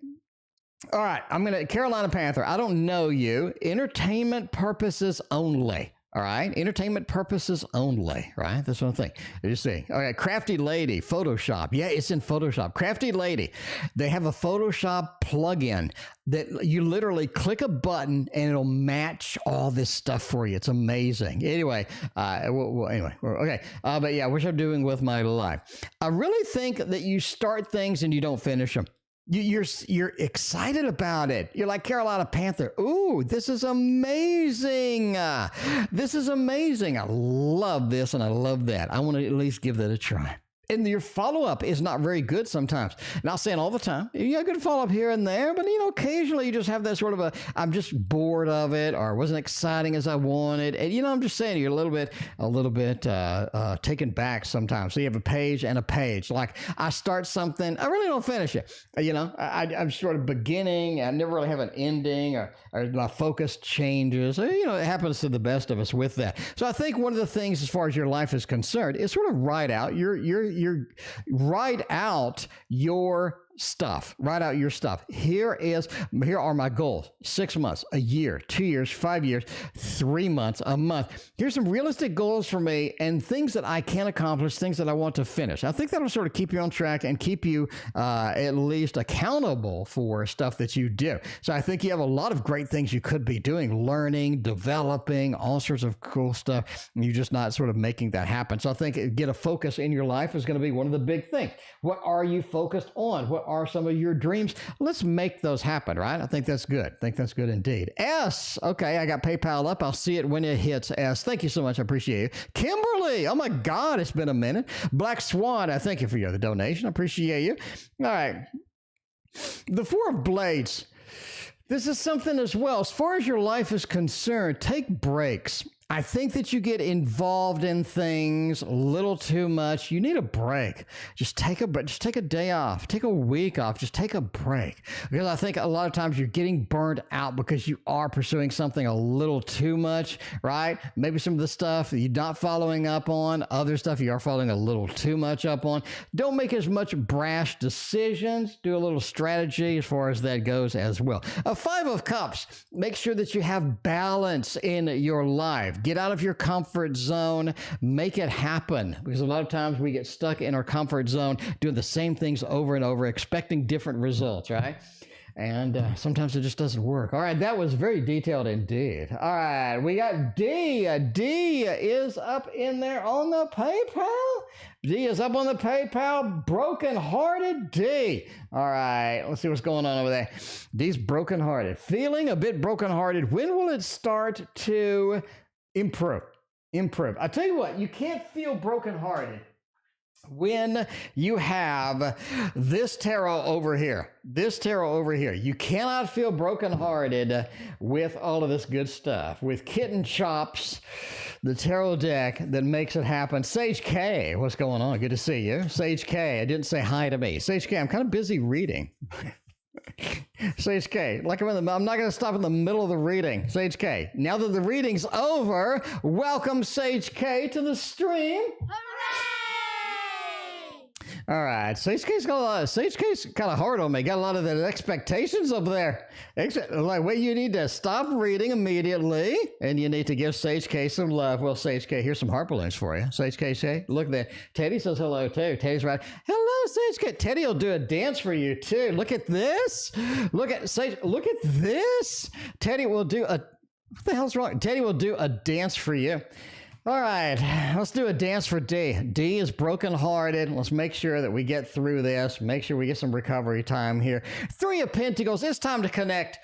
All right. Carolina Panther. I don't know you. Entertainment purposes only. All right. Entertainment purposes only. Right. That's one thing. You see. All right. CraftyLady. Photoshop. Yeah, it's in Photoshop. CraftyLady. They have a Photoshop plugin that you literally click a button and it'll match all this stuff for you. It's amazing. Anyway. Okay. But yeah, what I'm doing with my life. I really think that you start things and you don't finish them. You're excited about it. You're like Carolina Panther. Ooh, this is amazing. This is amazing. I love this and I love that. I want to at least give that a try. and your follow-up is not very good sometimes. Not saying all the time. You got good follow-up here and there, but, occasionally you just have that sort of I'm just bored of it, or it wasn't exciting as I wanted. And, I'm just saying you're a little bit taken back sometimes. So you have a page and a page. Like, I start something, I really don't finish it. I'm sort of beginning. I never really have an ending, or my focus changes. It happens to the best of us with that. So I think one of the things, as far as your life is concerned, is sort of write out write out your stuff. Write out your stuff. Here are my goals. 6 months, a year, 2 years, 5 years, 3 months, a month. Here's some realistic goals for me and things that I can accomplish, things that I want to finish. I think that'll sort of keep you on track and keep you at least accountable for stuff that you do. So I think you have a lot of great things you could be doing, learning, developing, all sorts of cool stuff. You're just not sort of making that happen. So I think get a focus in your life is going to be one of the big things. What are you focused on? What are some of your dreams? Let's make those happen, right? I think that's good. I think that's good indeed. S, okay, I got PayPal up. I'll see it when it hits S. Thank you so much. I appreciate you. Kimberly, oh my God, it's been a minute. Black Swan, I thank you for the donation. I appreciate you. All right. The Four of Blades. This is something as well. As far as your life is concerned, take breaks. I think that you get involved in things a little too much. You need a break. Just take a break. Just take a day off. Take a week off. Just take a break. Because I think a lot of times you're getting burned out because you are pursuing something a little too much, right? Maybe some of the stuff you're not following up on, other stuff you are following a little too much up on. Don't make as much brash decisions. Do a little strategy as far as that goes as well. A Five of Cups. Make sure that you have balance in your life. Get out of your comfort zone. Make it happen. Because a lot of times we get stuck in our comfort zone doing the same things over and over, expecting different results, right? And sometimes it just doesn't work. All right, that was very detailed indeed. All right, we got D. D is up in there on the PayPal. D is up on the PayPal. Broken-hearted D. All right, let's see what's going on over there. D's broken-hearted. Feeling a bit broken-hearted. When will it start to improve? I tell you what, you can't feel brokenhearted when you have this tarot over here. You cannot feel brokenhearted with all of this good stuff. With Kitten Chops, the tarot deck that makes it happen. Sage K, what's going on? Good to see you. Sage K, I didn't say hi to me. Sage K, I'm kind of busy reading. Sage K, like I'm not going to stop in the middle of the reading. Sage K, now that the reading's over, welcome Sage K to the stream. Hooray! All right, Sage K's kind of hard on me. Got a lot of the expectations up there. Like, wait, you need to stop reading immediately, and you need to give Sage K some love. Well, Sage K, here's some heart balloons for you. Sage K, say, look there. Teddy says hello too. Teddy's right. Hello, Sage K. Teddy will do a dance for you too. Look at this. Look at Sage. Look at this. Teddy will do a. What the hell's wrong? Teddy will do a dance for you. All right, let's do a dance for D. D is brokenhearted. Let's make sure that we get through this. Make sure we get some recovery time here. Three of Pentacles. It's time to connect.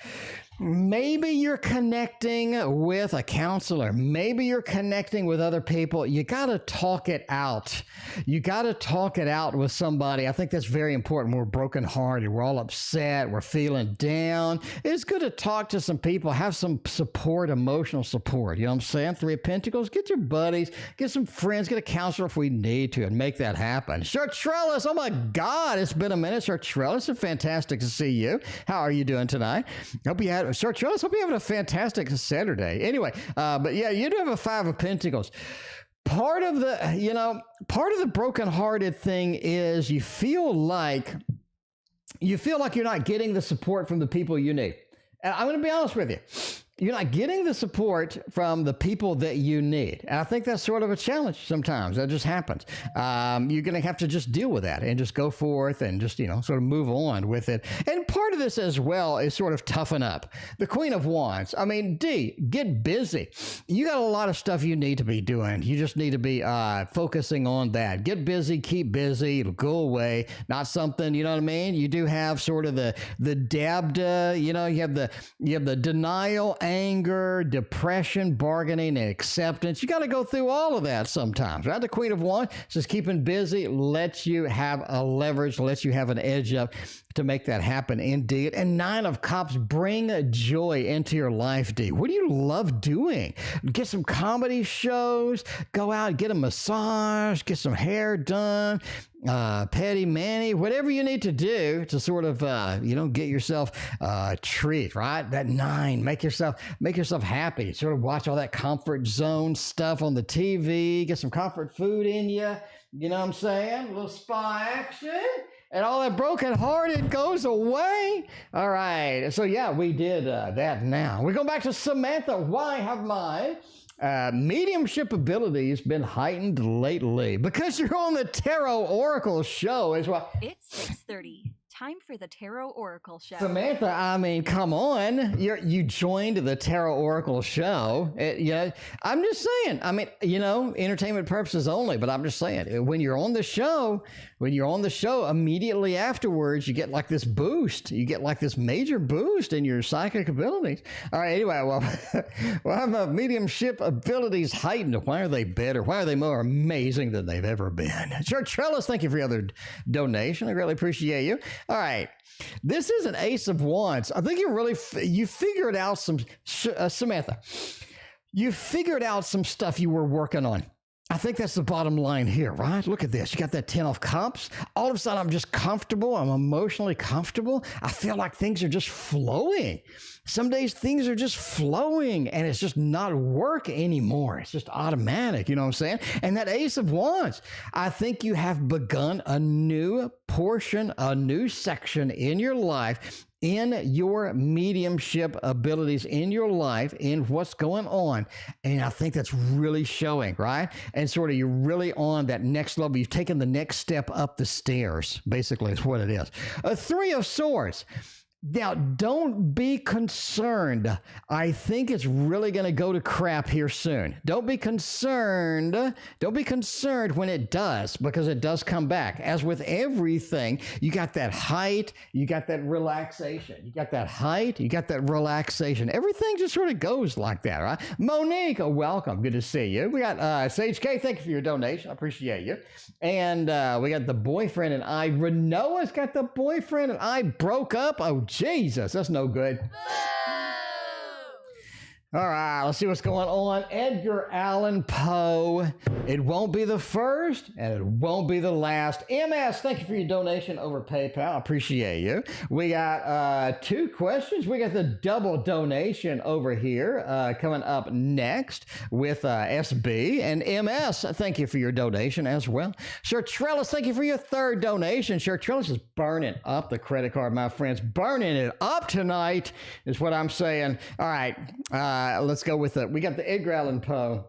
Maybe you're connecting with a counselor. Maybe you're connecting with other people. You got to talk it out. You got to talk it out with somebody. I think that's very important. We're brokenhearted. We're all upset. We're feeling down. It's good to talk to some people. Have some support, emotional support. You know what I'm saying? Three of Pentacles. Get your buddies. Get some friends. Get a counselor if we need to and make that happen. Shartrellis. Oh, my God. It's been a minute. Shartrellis. It's fantastic to see you. How are you doing tonight? Hope you had Shartrellis, hope you're having a fantastic Saturday. Anyway, but yeah, you do have a Five of Pentacles. Part of the brokenhearted thing is you feel like you're not getting the support from the people you need. And I'm going to be honest with you. You're not getting the support from the people that you need. And I think that's sort of a challenge sometimes. That just happens. You're going to have to just deal with that and just go forth and just, sort of move on with it. And part of this as well is sort of toughen up. The Queen of Wands. I mean, D, get busy. You got a lot of stuff you need to be doing. You just need to be focusing on that. Get busy, keep busy. It'll go away. Not something, you know what I mean? You do have sort of the dabbed, you have the denial anger, depression, bargaining, and acceptance. You got to go through all of that sometimes, right? The Queen of Wands says keeping busy lets you have a leverage, lets you have an edge up to make that happen indeed. And Nine of Cups, bring joy into your life, D. What do you love doing? Get some comedy shows, go out, get a massage, get some hair done, petty manny, whatever you need to do to sort of, get yourself a treat, right? That 9, make yourself happy. Sort of watch all that comfort zone stuff on the TV, get some comfort food in you. You know what I'm saying? A little spa action. And all that broken hearted goes away. All right. So, yeah, we did that now. We go back to Samantha. Why have my mediumship abilities been heightened lately? Because you're on the Tarot Oracle show is why. It's 6:30. Time for the Tarot Oracle show. Samantha, I mean, come on. You joined the Tarot Oracle show. I'm just saying. I mean, entertainment purposes only, but I'm just saying, when you're on the show, immediately afterwards, you get like this boost. You get like this major boost in your psychic abilities. All right, anyway, well, my mediumship abilities heightened. Why are they better? Why are they more amazing than they've ever been? Shartrellis, thank you for your other donation. I really appreciate you. All right. This is an Ace of Wands. I think you figured out some, Samantha, you figured out some stuff you were working on. I think that's the bottom line here, right? Look at this. You got that 10 of Cups. All of a sudden, I'm just comfortable. I'm emotionally comfortable. I feel like things are just flowing. Some days things are just flowing and it's just not work anymore. It's just automatic. You know what I'm saying? And that Ace of Wands, I think you have begun a new portion, a new section in your life, in your mediumship abilities in your life, in what's going on. And I think that's really showing, right? And sort of you're really on that next level. You've taken the next step up the stairs, basically is what it is. A 3 of Swords. Now, don't be concerned. I think it's really going to go to crap here soon. Don't be concerned. Don't be concerned when it does, because it does come back. As with everything, you got that height, you got that relaxation. You got that height, you got that relaxation. Everything just sort of goes like that, right? Monique, welcome. Good to see you. We got Sage K, thank you for your donation. I appreciate you. And we got the boyfriend and I. Rinoa's got the boyfriend and I broke up. Oh, Jesus, that's no good. All right, let's see what's going on. Edgar Allan Poe. It won't be the first, and it won't be the last. MS, thank you for your donation over PayPal. I appreciate you. We got 2 questions. We got the double donation over here coming up next with SB. And MS, thank you for your donation as well. Shartrellis, thank you for your 3rd donation. Shartrellis is burning up the credit card, my friends. Burning it up tonight is what I'm saying. All right. Let's go with it. We got the Edgar Allan Poe.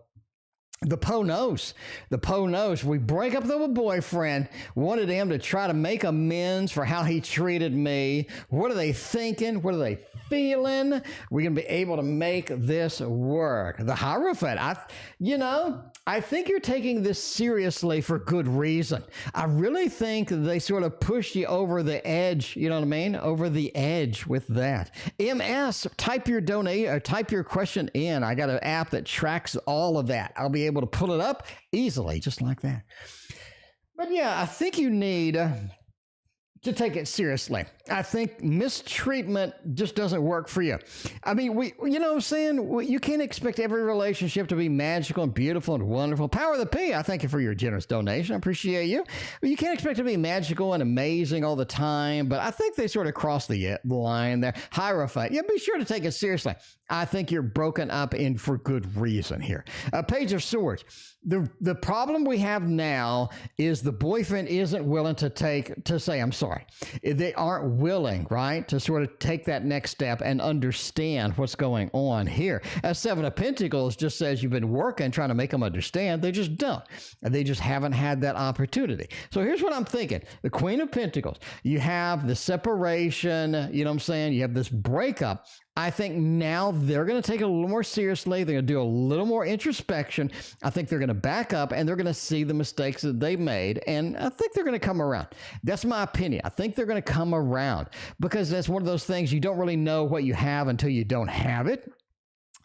The Poe knows. The Poe knows. We break up with a boyfriend, wanted him to try to make amends for how he treated me. What are they thinking? What are they feeling? We're going to be able to make this work. The Hierophant. I think you're taking this seriously for good reason. I really think they sort of push you over the edge, you know what I mean? Over the edge with that. MS, type your question in. I got an app that tracks all of that. I'll be able to pull it up easily, just like that. But yeah, I think you need to take it seriously. I think mistreatment just doesn't work for you. I mean, you know what I'm saying? You can't expect every relationship to be magical and beautiful and wonderful. Power of the P, I thank you for your generous donation. I appreciate you. You can't expect it to be magical and amazing all the time, but I think they sort of cross the line there. Hierophant, yeah, be sure to take it seriously. I think you're broken up in for good reason here. Page of Swords. The problem we have now is the boyfriend isn't willing to say, I'm sorry. They aren't willing, right, to sort of take that next step and understand what's going on here. As 7 of Pentacles just says you've been working, trying to make them understand. They just don't. They just haven't had that opportunity. So here's what I'm thinking. The Queen of Pentacles, you have the separation, you know what I'm saying? You have this breakup. I think now they're going to take it a little more seriously. They're going to do a little more introspection. I think they're going to back up and they're going to see the mistakes that they made. And I think they're going to come around. That's my opinion. I think they're going to come around because that's one of those things you don't really know what you have until you don't have it.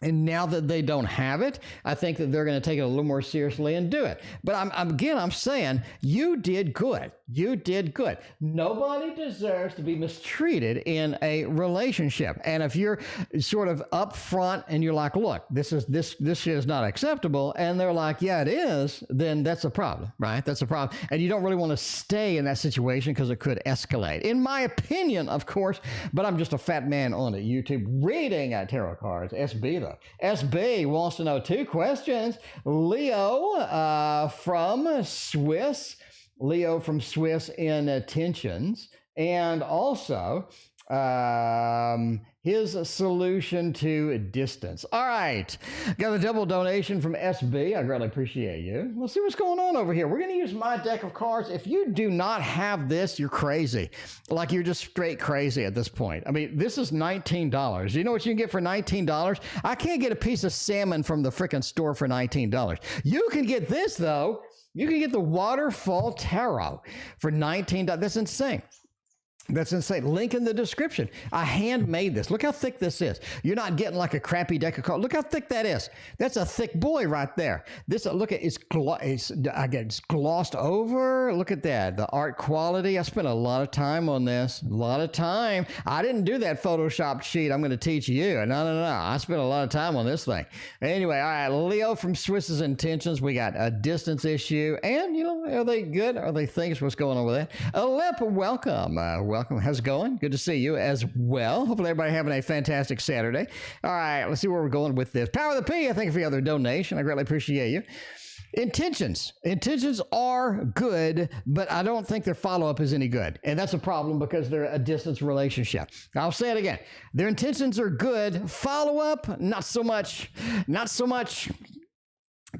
And now that they don't have it, I think that they're going to take it a little more seriously and do it. But I'm saying you did good. You did good. Nobody deserves to be mistreated in a relationship. And if you're sort of upfront and you're like, look, this shit is not acceptable, and they're like, yeah, it is, then that's a problem, right? That's a problem. And you don't really want to stay in that situation because it could escalate. In my opinion, of course, but I'm just a fat man on YouTube reading tarot cards. SB though. SB wants to know 2 questions. Leo from Swiss in Tensions, and also his solution to distance. All right, got a double donation from SB. I greatly appreciate you. Let's see what's going on over here. We're going to use my deck of cards. If you do not have this, you're crazy. Like, you're just straight crazy at this point. I mean, this is $19. You know what you can get for $19? I can't get a piece of salmon from the freaking store for $19. You can get this, though. You can get the Waterfall Tarot for $19. That's insane. That's insane. Link in the description. I handmade this. Look how thick this is. You're not getting like a crappy deck of cards. Look how thick that is. That's a thick boy right there. This, look at it's glossed over. Look at that. The art quality. I spent a lot of time on this. A lot of time. I didn't do that Photoshop sheet I'm going to teach you. No. I spent a lot of time on this thing. Anyway, all right. Leo from Swiss's Intentions. We got a distance issue. And, you know, are they good? Are they things? What's going on with that? Alep, welcome. Welcome. How's it going? Good to see you as well. Hopefully everybody having a fantastic Saturday. All right, let's see where we're going with this. Power of the P, I thank you for your other donation. I greatly appreciate you. Intentions are good, but I don't think their follow-up is any good. And that's a problem because they're a distance relationship. I'll say it again. Their intentions are good. Follow-up, not so much.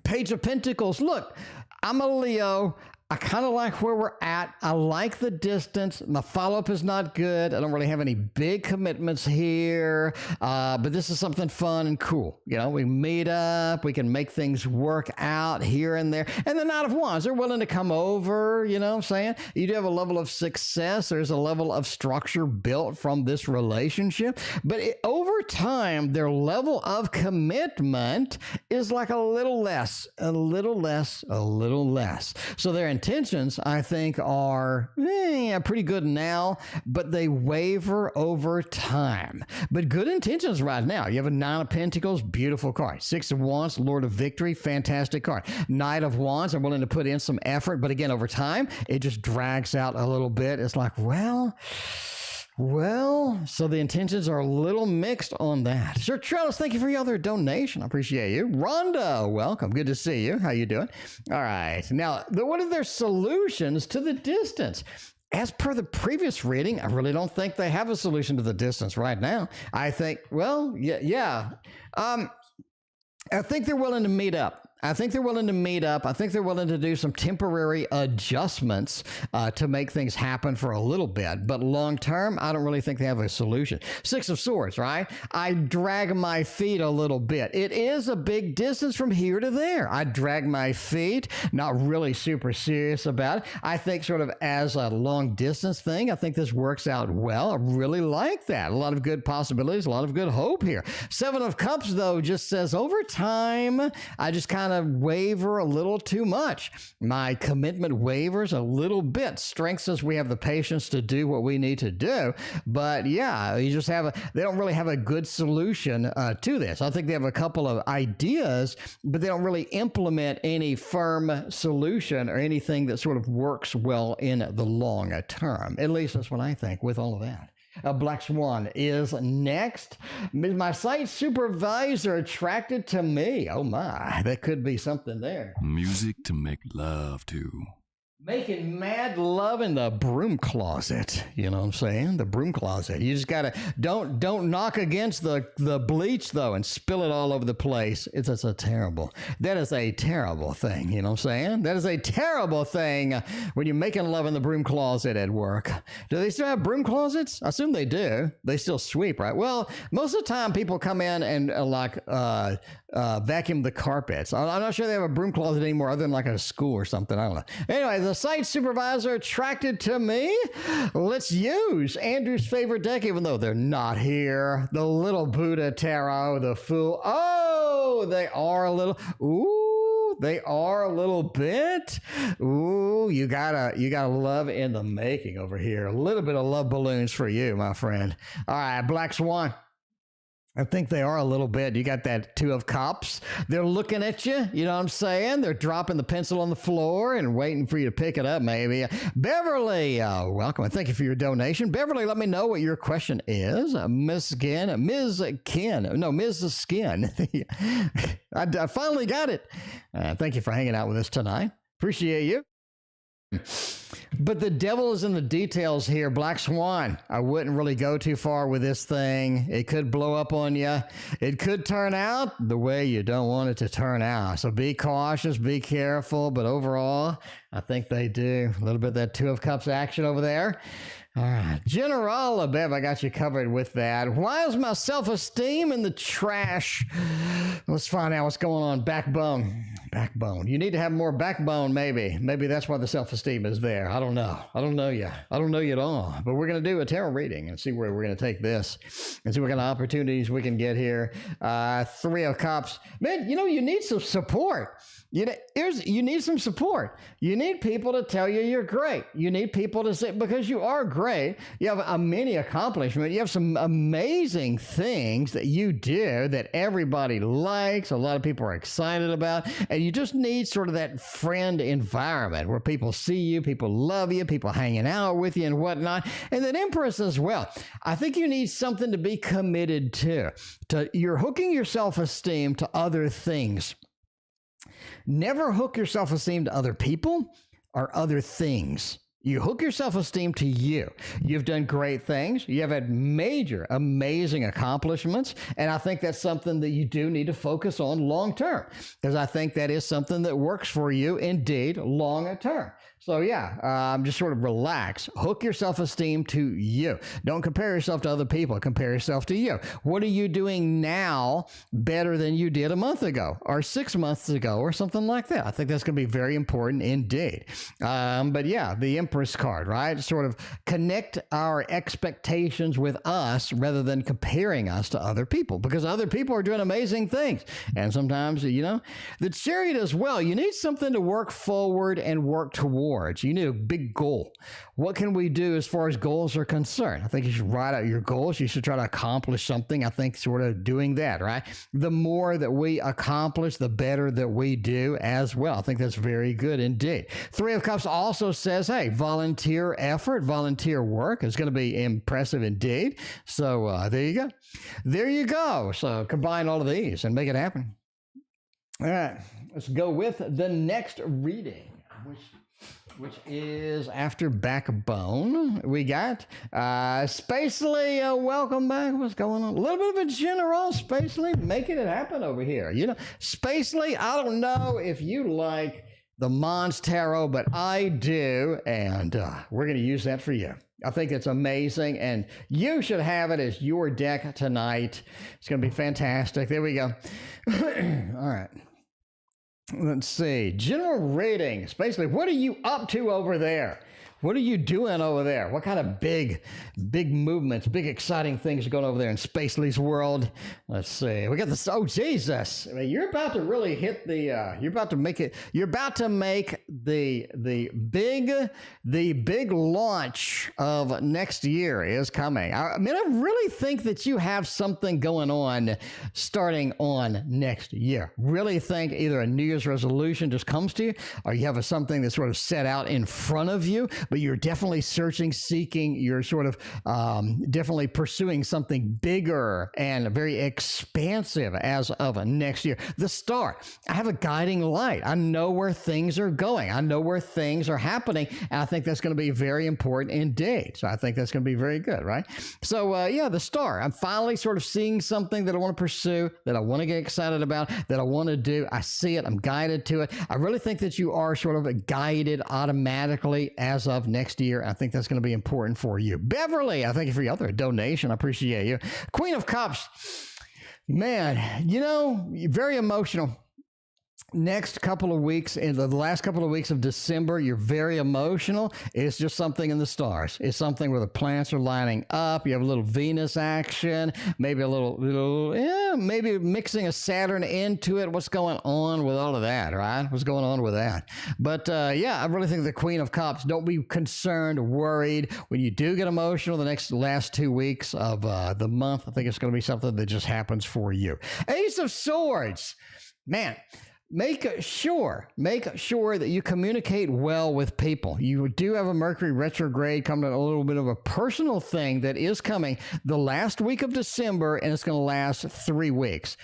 Page of Pentacles. Look, I'm a Leo. I kind of like where we're at. I like the distance. My follow-up is not good. I don't really have any big commitments here, but this is something fun and cool. You know, we meet up. We can make things work out here and there. And the Knight of Wands, they're willing to come over, you know what I'm saying? You do have a level of success. There's a level of structure built from this relationship. But over time, their level of commitment is like a little less. So they're intentions, I think, are pretty good now, but they waver over time. But good intentions right now. You have a 9 of Pentacles, beautiful card. 6 of Wands, Lord of Victory, fantastic card. Knight of Wands, I'm willing to put in some effort, but again, over time, it just drags out a little bit. It's like, well, so the intentions are a little mixed on that. Shartrellis, thank you for your other donation. I appreciate you. Rhonda, welcome. Good to see you. How you doing? All right. Now, what are their solutions to the distance? As per the previous reading, I really don't think they have a solution to the distance right now. I think, well, yeah. I think they're willing to meet up. I think they're willing to do some temporary adjustments to make things happen for a little bit. But long term, I don't really think they have a solution. 6 of Swords, right? I drag my feet a little bit. It is a big distance from here to there. I drag my feet, not really super serious about it. I think sort of as a long distance thing, I think this works out well. I really like that. A lot of good possibilities, a lot of good hope here. 7 of Cups, though, just says over time, I just kind of waver a little too much. My commitment wavers a little bit. Strength says we have the patience to do what we need to do. But yeah, you just they don't really have a good solution to this. I think they have a couple of ideas, but they don't really implement any firm solution or anything that sort of works well in the long term. At least that's what I think with all of that. Black Swan is next. Is my site supervisor attracted to me? Oh my, that could be something there. Music to make love to. Making mad love in the broom closet. You know what I'm saying? The broom closet. You just gotta don't knock against the bleach though and spill it all over the place. That is a terrible thing. You know what I'm saying? That is a terrible thing when you're making love in the broom closet at work. Do they still have broom closets? I assume they do. They still sweep, right? Well, most of the time people come in and vacuum the carpets. I'm not sure they have a broom closet anymore other than like at a school or something. I don't know. Anyway, the site supervisor attracted to me. Let's use Andrew's favorite deck, even though they're not here. The Little Buddha Tarot, the Fool. Oh, they are a little. Ooh, they are a little bit. Ooh, you gotta love in the making over here. A little bit of love balloons for you, my friend. All right, Black Swan. I think they are a little bit. You got that Two of Cups. They're looking at you. You know what I'm saying? They're dropping the pencil on the floor and waiting for you to pick it up, maybe. Beverly, welcome. And thank you for your donation. Beverly, let me know what your question is. Ms. Skin. I finally got it. Thank you for hanging out with us tonight. Appreciate you. But the devil is in the details here, Black Swan. I wouldn't really go too far with this thing. It could blow up on you. It could turn out the way you don't want it to turn out. So be cautious, be careful. But overall, I think they do. A little bit of that Two of Cups action over there. All right. General Bev, I got you covered with that. Why is my self-esteem in the trash? Let's find out what's going on. Backbone. You need to have more backbone, maybe. Maybe that's why the self-esteem is there. I don't know. I don't know you at all. But we're going to do a tarot reading and see where we're going to take this and see what kind of opportunities we can get here. Three of Cups. Man, you need some support. You need some support. You need people to tell you you're great. You need people to say, because you are great, you have a many accomplishment. You have some amazing things that you do that everybody likes, a lot of people are excited about, and you just need sort of that friend environment where people see you, people love you, people hanging out with you and whatnot. And then Empress as well. I think you need something to be committed to. You're hooking your self-esteem to other things. Never hook your self-esteem to other people or other things. You hook your self-esteem to you. You've done great things. You have had major, amazing accomplishments. And I think that's something that you do need to focus on long term, because I think that is something that works for you indeed long term. So just sort of relax. Hook your self-esteem to you. Don't compare yourself to other people. Compare yourself to you. What are you doing now better than you did a month ago or 6 months ago or something like that? I think that's going to be very important indeed. The Empress card, right? Sort of connect our expectations with us rather than comparing us to other people, because other people are doing amazing things. And sometimes, the Chariot as well. You need something to work forward and work towards. You need a big goal. What can we do as far as goals are concerned? I think you should write out your goals. You should try to accomplish something. I think sort of doing that, right? The more that we accomplish, the better that we do as well. I think that's very good indeed. Three of Cups also says, hey, volunteer effort, volunteer work is going to be impressive indeed. So there you go. There you go. So combine all of these and make it happen. All right, let's go with the next reading, which is after Backbone. We got Sspaacely, welcome back. What's going on? A little bit of a general, Sspaacely, making it happen over here. Sspaacely, I don't know if you like the Mons Tarot, but I do, and we're going to use that for you. I think it's amazing, and you should have it as your deck tonight. It's going to be fantastic. There we go. All right. Let's see. General rating. Basically, what are you up to over there? What are you doing over there? What kind of big movements, big exciting things are going over there in Sspaacely's world? Let's see. We got this. Oh, Jesus. I mean, you're about to really hit the, you're about to make the big launch of next year is coming. I really think that you have something going on starting on next year. Really think either a New Year's resolution just comes to you, or you have something that's sort of set out in front of you, but you're definitely seeking, you're sort of definitely pursuing something bigger and very expansive as of next year. The Star, I have a guiding light. I know where things are going. I know where things are happening. And I think that's going to be very important indeed. So I think that's going to be very good, right? So the Star, I'm finally sort of seeing something that I want to pursue, that I want to get excited about, that I want to do. I see it. I'm guided to it. I really think that you are sort of guided automatically as of next year. I think that's going to be important for you. Beverly, I thank you for your other donation. I appreciate you. Queen of Cups, man, you're very emotional. next couple of weeks, in the last couple of weeks of December, you're very emotional. It's just something in the stars. It's something where the planets are lining up. You have a little Venus action, maybe a maybe mixing a Saturn into it. What's going on with all of that, right? What's going on with that? But yeah, I really think the Queen of Cups, don't be concerned, worried. When you do get emotional the last 2 weeks of the month, I think it's going to be something that just happens for you. Ace of Swords, man. Make sure that you communicate well with people. You do have a Mercury retrograde coming, a little bit of a personal thing that is coming the last week of December, and it's going to last 3 weeks.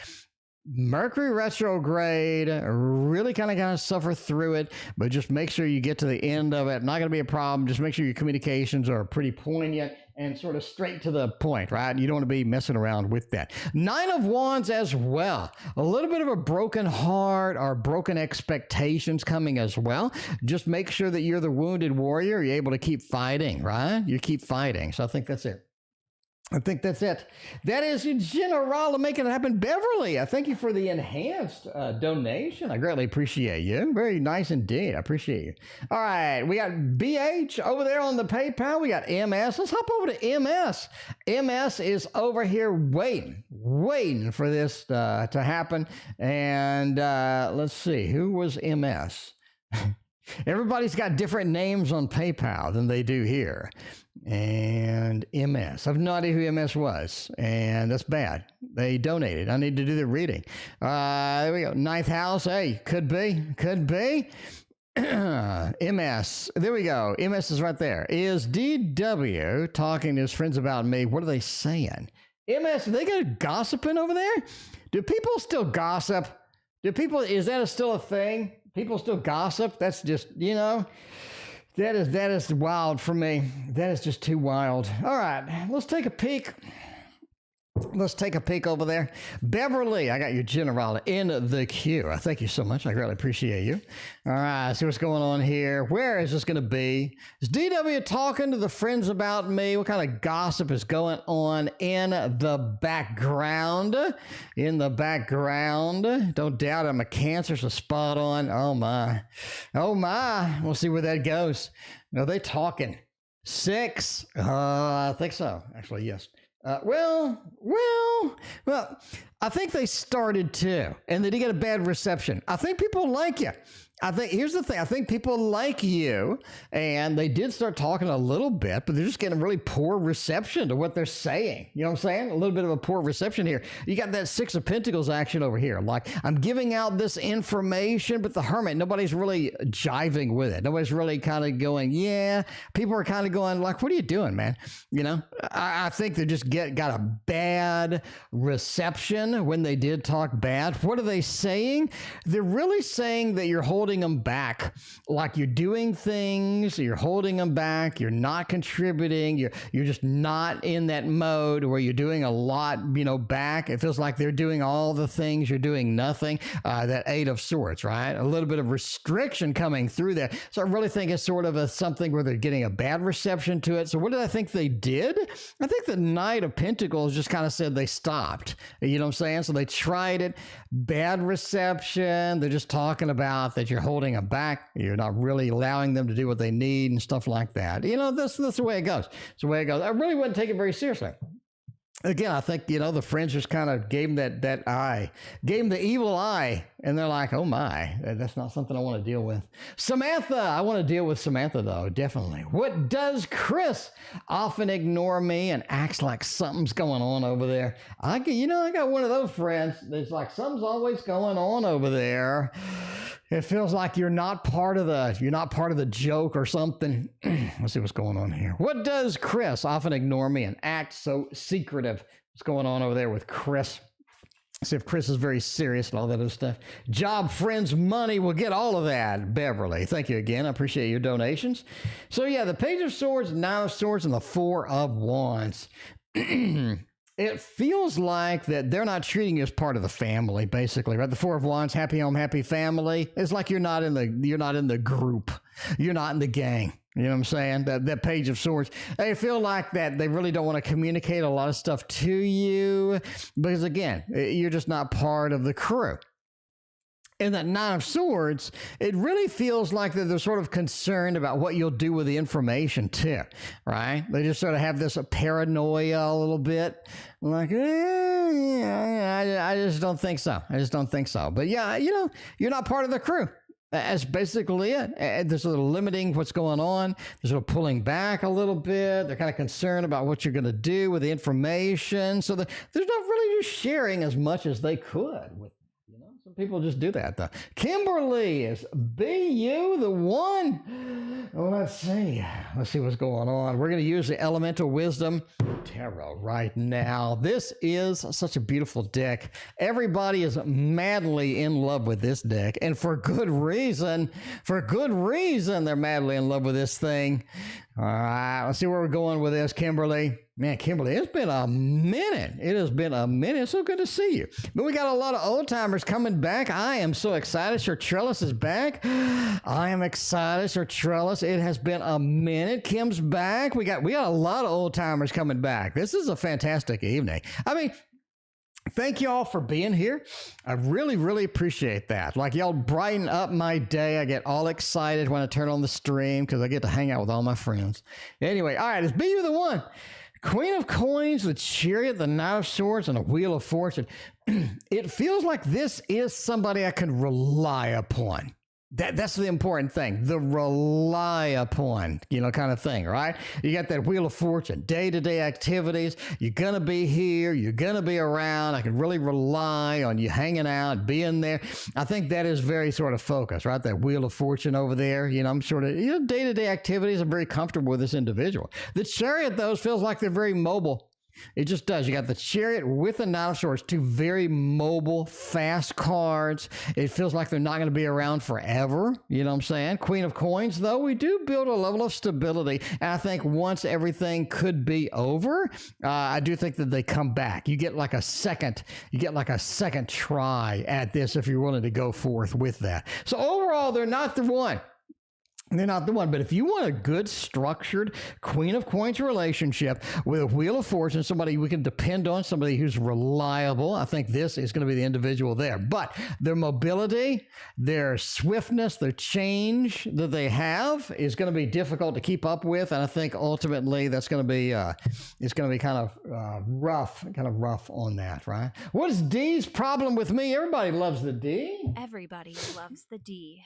Mercury retrograde, really kind of suffer through it, but just make sure you get to the end of it. Not going to be a problem. Just make sure your communications are pretty poignant and sort of straight to the point, right? You don't want to be messing around with that. 9 of Wands as well. A little bit of a broken heart or broken expectations coming as well. Just make sure that you're the wounded warrior. You're able to keep fighting, right? You keep fighting. So I think that's it. That is General to make it happen. Beverly, I thank you for the enhanced donation. I greatly appreciate you. Very nice indeed. I appreciate you. All right, we got BH over there on the PayPal. We got MS. Let's hop over to MS. MS is over here waiting for this to happen. And let's see, who was MS? Everybody's got different names on PayPal than they do here. And MS. I have no idea who MS was, and that's bad. They donated. I need to do the reading. There we go. 9th house. Hey, could be. MS. There we go. MS is right there. Is DW talking to his friends about me? What are they saying? MS, are they got gossiping over there? Do people still gossip? Is that still a thing? People still gossip? That's just, that is wild for me. That is just too wild. All right, let's take a peek. Let's take a peek over there. Beverly, I got your general in the queue. I thank you so much. I greatly appreciate you. All right, see what's going on here. Where is this going to be? Is DW talking to the friends about me? What kind of gossip is going on in the background? Don't doubt I'm a Cancer, so spot on. Oh, my. We'll see where that goes. Are they talking? 6? I think so. Actually, yes. Well, I think they started too, and they did get a bad reception. I think people like you. Here's the thing. I think people like you, and they did start talking a little bit, but they're just getting a really poor reception to what they're saying. You know what I'm saying? A little bit of a poor reception here. You got that 6 of Pentacles action over here. Like, I'm giving out this information, but the Hermit, nobody's really jiving with it. Nobody's really kind of going, yeah. People are kind of going like, what are you doing, man? I think they just got a bad reception when they did talk bad. What are they saying? They're really saying that you're holding them back, like you're doing things, you're holding them back, you're not contributing, you're just not in that mode where you're doing a lot, back. It feels like they're doing all the things, you're doing nothing. That 8 of Swords, right? A little bit of restriction coming through there. So I really think it's sort of something where they're getting a bad reception to it. So what did I think they did? I think the Knight of Pentacles just kind of said they stopped. You know what I'm saying? So they tried it. Bad reception. They're just talking about that you're holding them back. You're not really allowing them to do what they need and stuff like that. That's the way it goes. It's the way it goes. I really wouldn't take it very seriously. Again, I think, the friends just kind of gave them that eye, gave them the evil eye, and they're like, oh my, that's not something I want to deal with. Samantha, I want to deal with Samantha, though, definitely. What does Chris often ignore me and acts like something's going on over there? I got one of those friends that's like, something's always going on over there. It feels like you're not part of the joke or something. Let's see what's going on here. What does Chris often ignore me and act so secretive? What's going on over there with Chris? See if Chris is very serious and all that other stuff. Job, friends, money, we'll get all of that. Beverly, thank you again. I appreciate your donations. So yeah, the Page of Swords, 9 of Swords, and the 4 of Wands. It feels like that they're not treating you as part of the family, basically, right? The 4 of Wands, happy home, happy family. It's like you're not in the group. You're not in the gang. You know what I'm saying? That Page of Swords. They feel like that they really don't want to communicate a lot of stuff to you because, again, you're just not part of the crew. in that Nine of Swords, it really feels like that they're sort of concerned about what you'll do with the information too, right? They just sort of have this paranoia a little bit, like, I just don't think so. I just don't think so. But yeah, you know, you're not part of the crew. That's basically it. They're sort of limiting what's going on. They're sort of pulling back a little bit. They're kind of concerned about what you're going to do with the information. So there's not really just sharing as much as they could with. Some people just do that, though. Kimberly is BU the one. Well, let's see. Let's see what's going on. We're going to use the Elemental Wisdom Tarot right now. This is such a beautiful deck. Everybody is madly in love with this deck, and for good reason. For good reason, they're madly in love with this thing. All right, let's see where we're going with this, Kimberly. Man, Kimberly, it's been a minute. It has been a minute. It's so good to see you. But we got a lot of old timers coming back. I am so excited. Shartrellis is back. I am excited. Shartrellis, it has been a minute. Kim's back. We got a lot of old timers coming back. This is a fantastic evening. I mean, thank you all for being here. I really, really appreciate that. Like, y'all brighten up my day. I get all excited when I turn on the stream because I get to hang out with all my friends. Anyway, all right, it's Be You the One. Queen of Coins, the Chariot, the Knight of Swords, and a Wheel of Fortune. It feels like this is somebody I can rely upon. That's the important thing, the rely upon, kind of thing, right? You got that Wheel of Fortune, day-to-day activities. You're going to be here. You're going to be around. I can really rely on you hanging out, being there. I think that is very sort of focused, right? That Wheel of Fortune over there. I'm sort of, day-to-day activities. I'm very comfortable with this individual. The Chariot, though, feels like they're very mobile. It just does. You got the Chariot with the Knight of Swords, two very mobile, fast cards. It feels like they're not going to be around forever. You know what I'm saying? Queen of Coins, though, we do build a level of stability. And I think once everything could be over, I do think that they come back. You get like a second try at this if you're willing to go forth with that. So overall, they're not the one. They're not the one, but if you want a good structured Queen of Coins relationship with a Wheel of Fortune, somebody we can depend on, somebody who's reliable, I think this is going to be the individual there. But their mobility, their swiftness, their change that they have is going to be difficult to keep up with, and I think ultimately that's going to be it's going to be kind of rough on that, right? What is D's problem with me? Everybody loves the D. Everybody loves the D.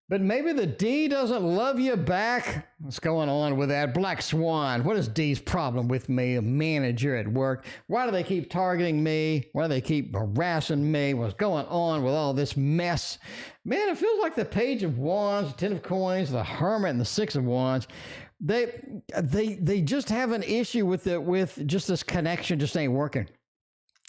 But maybe the D doesn't love you back. What's going on with that? Black Swan. What is D's problem with me, a manager at work? Why do they keep targeting me? Why do they keep harassing me? What's going on with all this mess? Man, it feels like the Page of Wands, 10 of Coins, the Hermit, and the 6 of Wands. They just have an issue with just this connection just ain't working.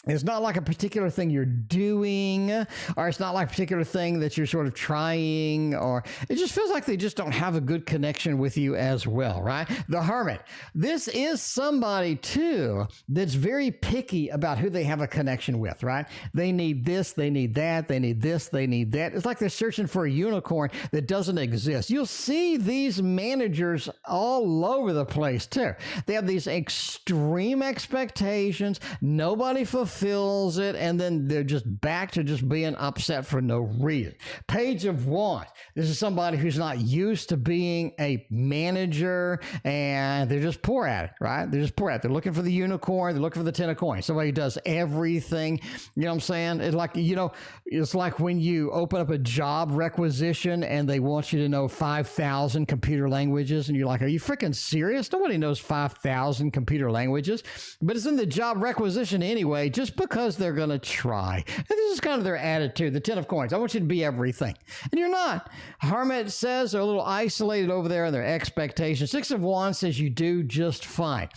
It's not like a particular thing you're doing, or it's not like a particular thing that you're sort of trying, or it just feels like they just don't have a good connection with you as well, right? The Hermit. This is somebody, too, that's very picky about who they have a connection with, right? They need this, they need that, they need this, they need that. It's like they're searching for a unicorn that doesn't exist. You'll see these managers all over the place, too. They have these extreme expectations. Nobody fulfills it, and then they're just back to just being upset for no reason. Page of Wands. This is somebody who's not used to being a manager, and they're just poor at it, right? They're just poor at it. They're looking for the unicorn. They're looking for the 10 of coins. Somebody who does everything. You know what I'm saying? It's like, it's like when you open up a job requisition and they want you to know 5,000 computer languages, and you're like, are you freaking serious? Nobody knows 5,000 computer languages, but it's in the job requisition anyway, just because they're going to try. And this is kind of their attitude, the 10 of coins. I want you to be everything. And you're not. Hermit says they're a little isolated over there in their expectations. 6 of Wands says you do just fine.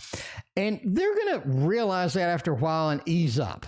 And they're going to realize that after a while and ease up.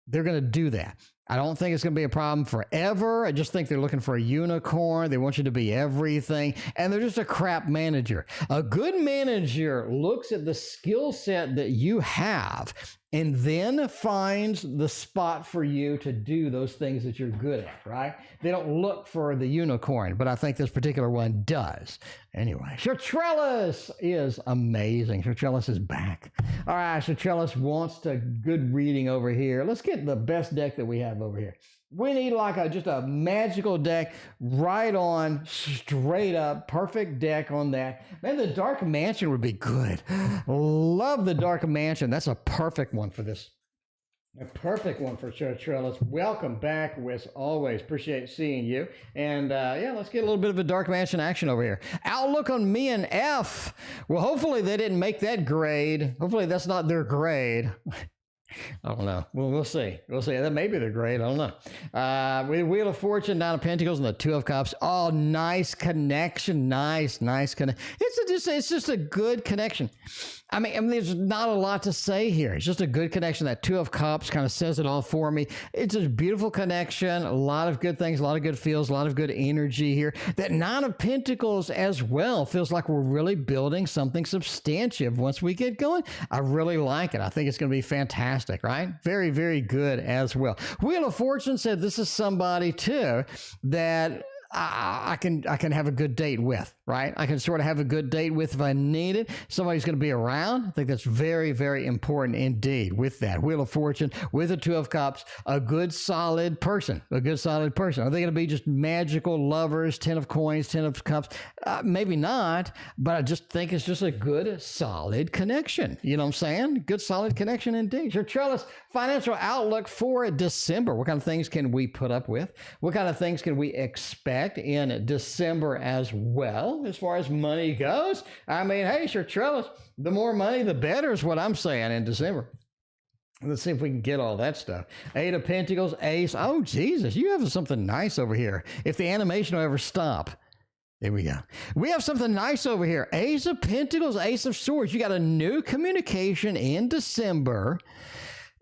They're going to do that. I don't think it's going to be a problem forever. I just think they're looking for a unicorn. They want you to be everything. And they're just a crap manager. A good manager looks at the skill set that you have and then finds the spot for you to do those things that you're good at, right? They don't look for the unicorn, but I think this particular one does. Anyway, Shartrellis is amazing. Shartrellis is back. All right, Shartrellis wants a good reading over here. Let's get the best deck that we have have over here? We need like just a magical deck, right on, straight up, perfect deck on that. Man, the Dark Mansion would be good. Love the Dark Mansion. That's a perfect one for this. A perfect one for Shartrellis. Welcome back, as always. Appreciate seeing you. And yeah, let's get a little bit of a Dark Mansion action over here. Outlook on me and F. Well, hopefully they didn't make that grade. Hopefully that's not their grade. I don't know. We'll see. We'll see. That may be the grade. I don't know. With Wheel of Fortune, Nine of Pentacles, and the Two of Cups. Oh, nice connection. Nice connection. It's just a good connection. I mean, there's not a lot to say here. It's just a good connection. That Two of Cups kind of says it all for me. It's a beautiful connection. A lot of good things, a lot of good feels, a lot of good energy here. That Nine of Pentacles as well feels like we're really building something substantive once we get going. I really like it. I think it's going to be fantastic, right? Very, very good as well. Wheel of Fortune said this is somebody too that I can have a good date with, right? I can sort of have a good date with if I need it. Somebody's going to be around. I think that's very, very important indeed with that. Wheel of Fortune with the Two of Cups, a good solid person, Are they going to be just magical lovers, 10 of Coins, 10 of Cups? Maybe not, but I just think it's just a good solid connection. You know what I'm saying? Good solid connection indeed. Shartrellis, financial outlook for December. What kind of things can we put up with? What kind of things can we expect in December as well, as far as money goes? I mean, hey, Shartrellis, the more money, the better is what I'm saying in December. Let's see if we can get all that stuff. Eight of Pentacles, Ace. Oh, Jesus, you have something nice over here. If the animation will ever stop. There we go. We have something nice over here. Ace of Pentacles, Ace of Swords. You got a new communication in December.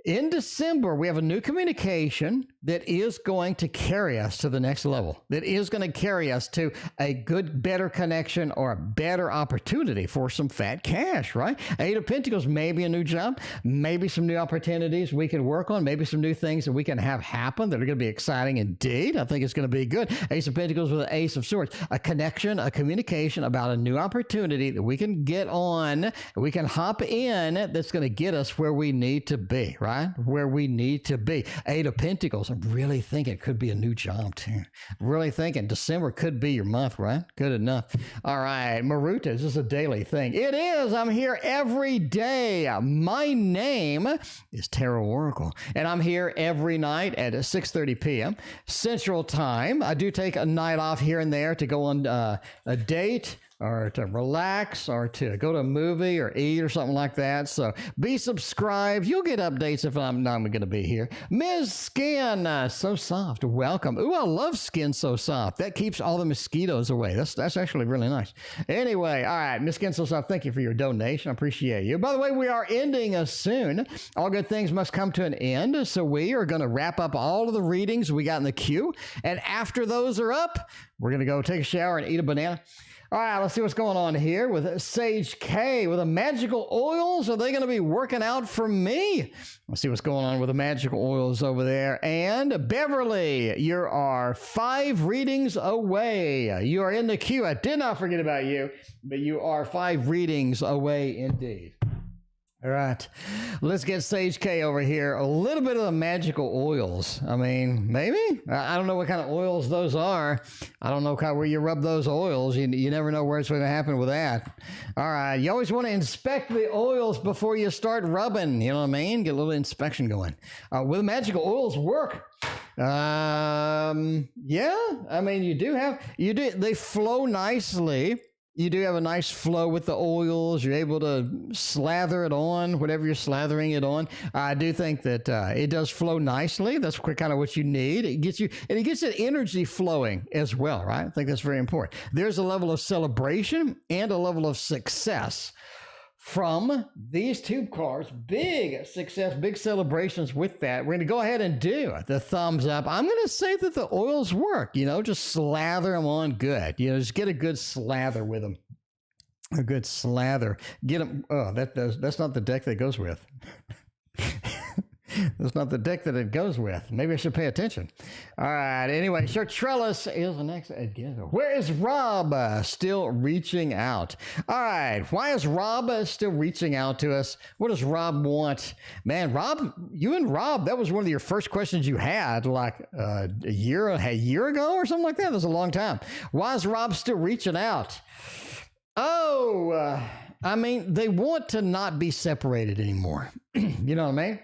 In December, we have a new communication that is going to carry us to the next level, that is going to carry us to a good, better connection or a better opportunity for some fat cash, right? Eight of Pentacles, maybe a new job, maybe some new opportunities we can work on, maybe some new things that we can have happen that are going to be exciting indeed. I think it's going to be good. Ace of Pentacles with an Ace of Swords, a connection, a communication about a new opportunity that we can get on, we can hop in, that's going to get us where we need to be, right? Where we need to be. Eight of Pentacles. I'm really thinking it could be a new job too. Really thinking December could be your month, right? Good enough. All right. Maruta, is this a daily thing? It is. I'm here every day. My name is TarotOracle, and I'm here every night at 6:30 p.m. Central Time. I do take a night off here and there to go on a date, or to relax, or to go to a movie or eat or something like that. So be subscribed. You'll get updates if I'm not going to be here. msskin, so soft. Welcome. Ooh, I love skin so soft. That keeps all the mosquitoes away. That's actually really nice. Anyway, all right, msskin so soft, thank you for your donation. I appreciate you. By the way, we are ending soon. All good things must come to an end. So we are going to wrap up all of the readings we got in the queue. And after those are up, we're going to go take a shower and eat a banana. All right, let's see what's going on here with Sage K with the magical oils. Are they going to be working out for me? Let's see what's going on with the magical oils over there. And Beverly, you are 5 readings away. You are in the queue. I did not forget about you, but you are 5 readings away indeed. All right, let's get Sage K over here. A little bit of the magical oils. I mean, maybe? I don't know what kind of oils those are. I don't know where you rub those oils. You never know where it's going to happen with that. All right, you always want to inspect the oils before you start rubbing. You know what I mean? Get a little inspection going. Will the magical oils work? Yeah, I mean, they flow nicely. You do have a nice flow with the oils. You're able to slather it on, whatever you're slathering it on. I do think that it does flow nicely. That's kind of what you need. It gets that energy flowing as well, right? I think that's very important. There's a level of celebration and a level of success from these 2 cards. Big success, big celebrations with that. We're going to go ahead and do the thumbs up. I'm going to say that the oils work, just slather them on good. Just get a good slather with them. A good slather. Get them. Oh, that's not the deck that goes with. That's not the deck that it goes with. Maybe I should pay attention. All right. Anyway, Shartrellis is the next. Where is Rob still reaching out? All right. Why is Rob still reaching out to us? What does Rob want? Man, Rob, you and Rob, that was one of your first questions you had like a year ago or something like that. That was a long time. Why is Rob still reaching out? I mean, they want to not be separated anymore. You know what I mean?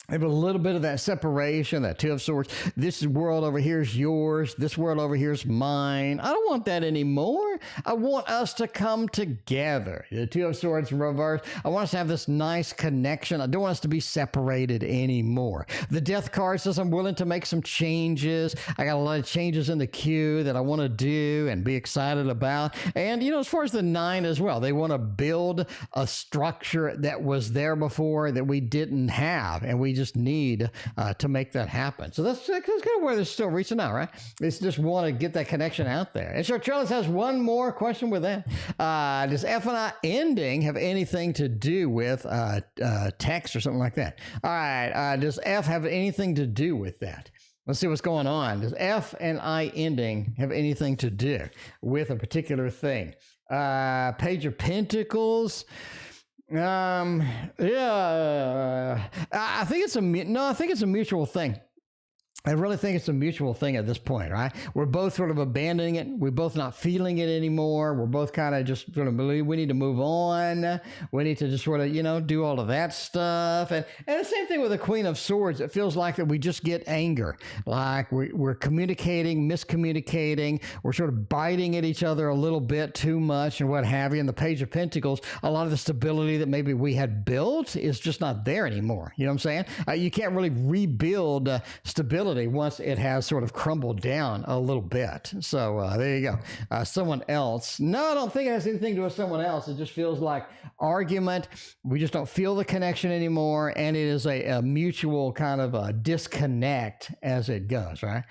I have a little bit of that separation, that Two of Swords. This world over here is yours. This world over here is mine. I don't want that anymore. I want us to come together. The Two of Swords in reverse. I want us to have this nice connection. I don't want us to be separated anymore. The Death card says I'm willing to make some changes. I got a lot of changes in the queue that I want to do and be excited about. And, you know, as far as the Nine as well, they want to build a structure that was there before that we didn't have. And we just need to make that happen. So that's kind of where they're still reaching out, right? They just want to get that connection out there. And Shartrellis has one more question with that. Does F and I ending have anything to do with text or something like that? All right. Does F have anything to do with that? Let's see what's going on. Does F and I ending have anything to do with a particular thing? Page of Pentacles. Yeah, I think it's a mutual thing. I really think it's a mutual thing at this point, right? We're both sort of abandoning it. We're both not feeling it anymore. We're both kind of just sort of believe we need to move on. We need to just sort of, you know, do all of that stuff. And the same thing with the Queen of Swords. It feels like that we just get anger. Like we're communicating, miscommunicating. We're sort of biting at each other a little bit too much and what have you. And the Page of Pentacles, a lot of the stability that maybe we had built is just not there anymore. You know what I'm saying? You can't really rebuild stability once it has sort of crumbled down a little bit. So there you go. Someone else. No, I don't think it has anything to do with someone else. It just feels like argument. We just don't feel the connection anymore. And it is a mutual kind of a disconnect as it goes, right?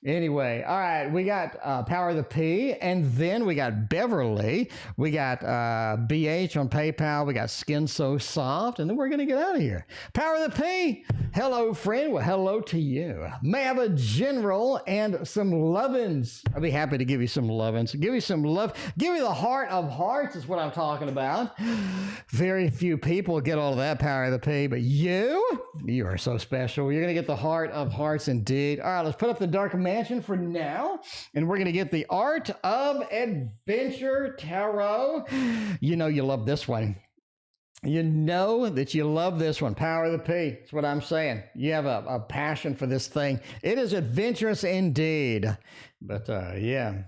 Anyway, all right. We got Power of the P. And then we got Beverly. We got BH on PayPal. We got Skin So Soft. And then we're going to get out of here. Power of the P. Hello, friend. Well, hello to you. May I have a general and some lovin's? I'll be happy to give you some lovin's. Give you some love. Give you the heart of hearts is what I'm talking about. Very few people get all of that Power of the P, but you are so special. You're going to get the heart of hearts indeed. All right, let's put up the Dark Mansion for now, and we're going to get the Art of Adventure Tarot. You know you love this one. You know that you love this one. Power of the P. That's what I'm saying. You have a passion for this thing. It is adventurous indeed. But yeah,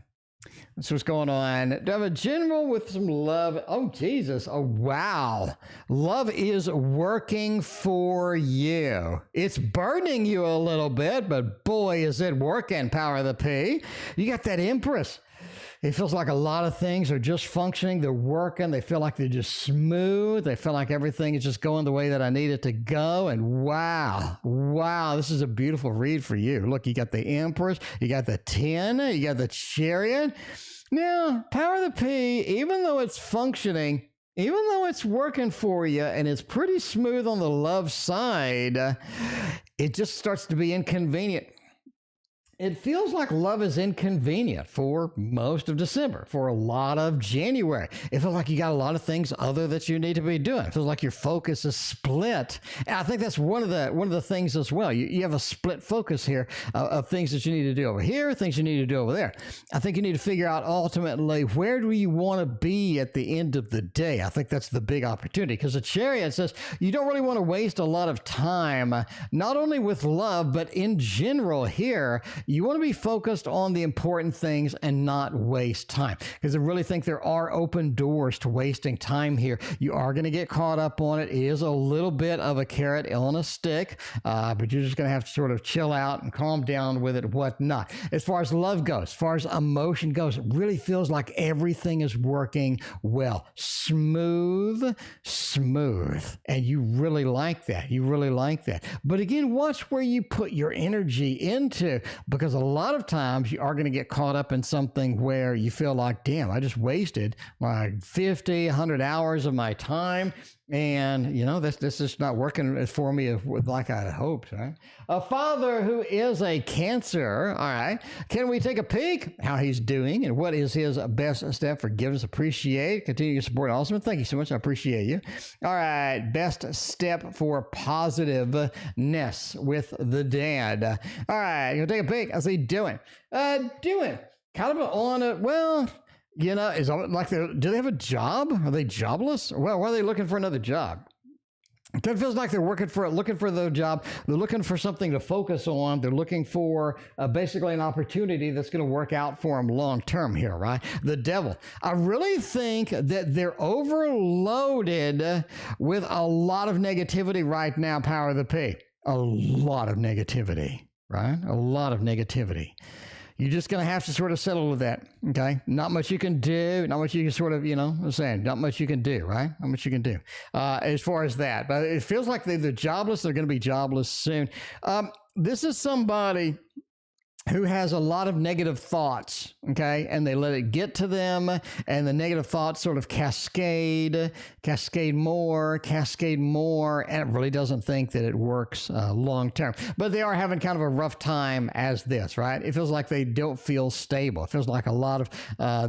that's what's going on. Do I have a general with some love? Oh, Jesus. Oh, wow. Love is working for you. It's burning you a little bit, but boy, is it working, Power of the P. You got that Empress. It feels like a lot of things are just functioning. They're working. They feel like they're just smooth. They feel like everything is just going the way that I need it to go. And wow, this is a beautiful read for you. Look, you got the Empress, you got the 10, you got the Chariot. Now, Power of the P, even though it's functioning, even though it's working for you and it's pretty smooth on the love side, it just starts to be inconvenient. It feels like love is inconvenient for most of December, for a lot of January. It feels like you got a lot of things other that you need to be doing. It feels like your focus is split. And I think that's one of the things as well. You have a split focus here of things that you need to do over here, things you need to do over there. I think you need to figure out ultimately where do you want to be at the end of the day. I think that's the big opportunity because the Chariot says you don't really want to waste a lot of time, not only with love, but in general here. You want to be focused on the important things and not waste time because I really think there are open doors to wasting time here. You are going to get caught up on it. It is a little bit of a carrot on a stick, but you're just going to have to sort of chill out and calm down with it, whatnot. As far as love goes, as far as emotion goes, it really feels like everything is working well. Smooth, and you really like that. You really like that. But again, watch where you put your energy into because a lot of times you are going to get caught up in something where you feel like, damn, I just wasted like 50, 100 hours of my time. And, this is not working for me like I had hoped, right? A father who is a Cancer, all right. Can we take a peek how he's doing and what is his best step? Forgiveness, appreciate, continue to support Awesome. Thank you so much. I appreciate you. All right. Best step for positiveness with the dad. All right. You'll take a peek. How's he doing? Doing kind of on a, well, is it like do they have a job? Are they jobless? Well, why are they looking for another job? It feels like they're looking for the job. They're looking for something to focus on. They're looking for basically an opportunity that's going to work out for them long term here, right? The devil. I really think that they're overloaded with a lot of negativity right now, Power of the P. A lot of negativity, right? A lot of negativity. You're just going to have to sort of settle with that, okay? Not much you can do, not much you can sort of, I'm saying, not much you can do, right? Not much you can do as far as that. But it feels like they're jobless. They're going to be jobless soon. This is somebody who has a lot of negative thoughts, okay? And they let it get to them, and the negative thoughts sort of cascade more, and it really doesn't think that it works long term. But they are having kind of a rough time as this, right? It feels like they don't feel stable. It feels like a lot of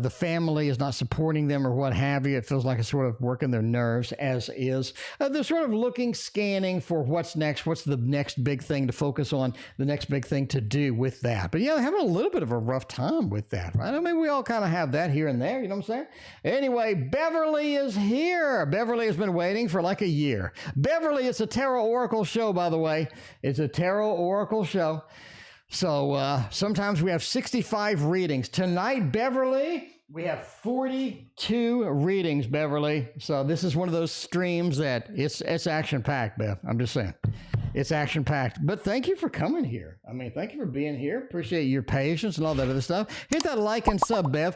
the family is not supporting them or what have you. It feels like it's sort of working their nerves as is. They're sort of looking, scanning for what's next, what's the next big thing to focus on, the next big thing to do with that. But yeah, having a little bit of a rough time with that, right? I mean, we all kind of have that here and there, you know what I'm saying? Anyway, Beverly is here. Beverly has been waiting for like a year. Beverly, it's a Tarot Oracle show, by the way. It's a Tarot Oracle show. So sometimes we have 65 readings. Tonight, Beverly, we have 42 readings, Beverly. So this is one of those streams that it's action-packed, Bev. I'm just saying. It's action-packed. But thank you for coming here. I mean, thank you for being here. Appreciate your patience and all that other stuff. Hit that like and sub, Bev.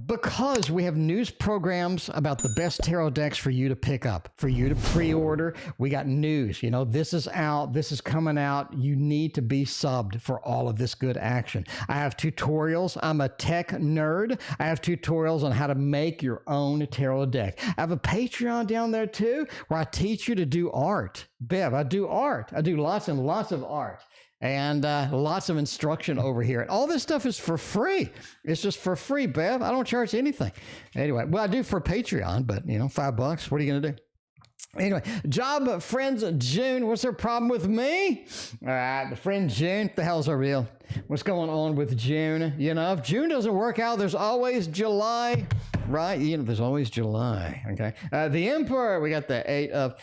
Because we have news programs about the best tarot decks for you to pick up, for you to pre-order. We got news, this is out, this is coming out. You need to be subbed for all of this good action. I have tutorials. I'm a tech nerd. I have tutorials on how to make your own tarot deck. I have a Patreon down there too, where I teach you to do art. Bev, I do art. I do lots and lots of art. And lots of instruction over here. And all this stuff is for free. It's just for free, Bev. I don't charge anything. Anyway, well, I do for Patreon, but, $5. What are you going to do? Anyway, job friends June. What's their problem with me? All right, the friend June. What the hell's her real? What's going on with June? If June doesn't work out, there's always July, right? There's always July, okay? The Emperor, we got the 8 of...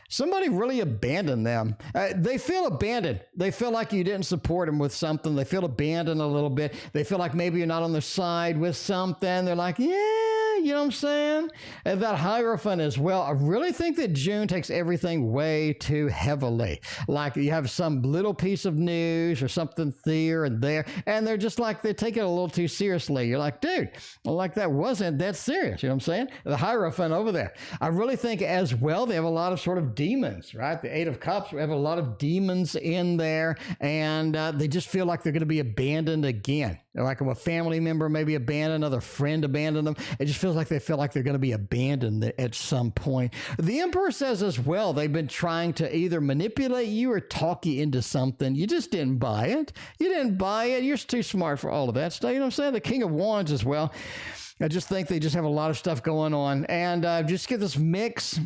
somebody really abandoned them. They feel abandoned. They feel like you didn't support them with something. They feel abandoned a little bit. They feel like maybe you're not on their side with something. They're like, yeah, you know what I'm saying? And that Hierophant as well. I really think that June takes everything way too heavily. Like you have some little piece of news or something here and there, and they're just like, they take it a little too seriously. You're like, dude, like that wasn't that serious. You know what I'm saying? The Hierophant over there. I really think as well, they have a lot of sort of demons, right? The 8 of Cups, we have a lot of demons in there, and they just feel like they're going to be abandoned again. Like a family member maybe abandoned, another friend abandoned them. It just feels like they feel like they're going to be abandoned at some point. The Emperor says as well, they've been trying to either manipulate you or talk you into something. You just didn't buy it. You didn't buy it. You're too smart for all of that stuff. You know what I'm saying? The King of Wands as well. I just think they just have a lot of stuff going on. And just get this mix.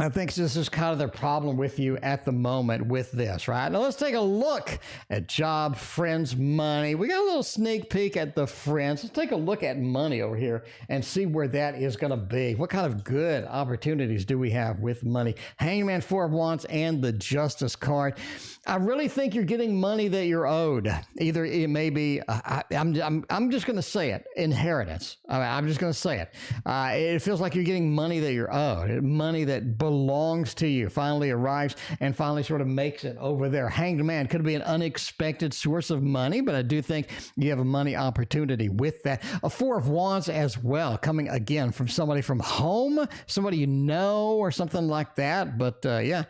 I think this is kind of their problem with you at the moment with this, right? Now let's take a look at job, friends, money. We got a little sneak peek at the friends. Let's take a look at money over here and see where that is going to be. What kind of good opportunities do we have with money? Hangman, 4 of Wands, and the Justice card. I really think you're getting money that you're owed. Either it may be, I'm just going to say it, inheritance. I'm just going to say it. It feels like you're getting money that you're owed, money that belongs to you, finally arrives and finally sort of makes it over there. Hanged Man could be an unexpected source of money, but I do think you have a money opportunity with that. A 4 of Wands as well, coming again from somebody from home, somebody you know or something like that. But yeah.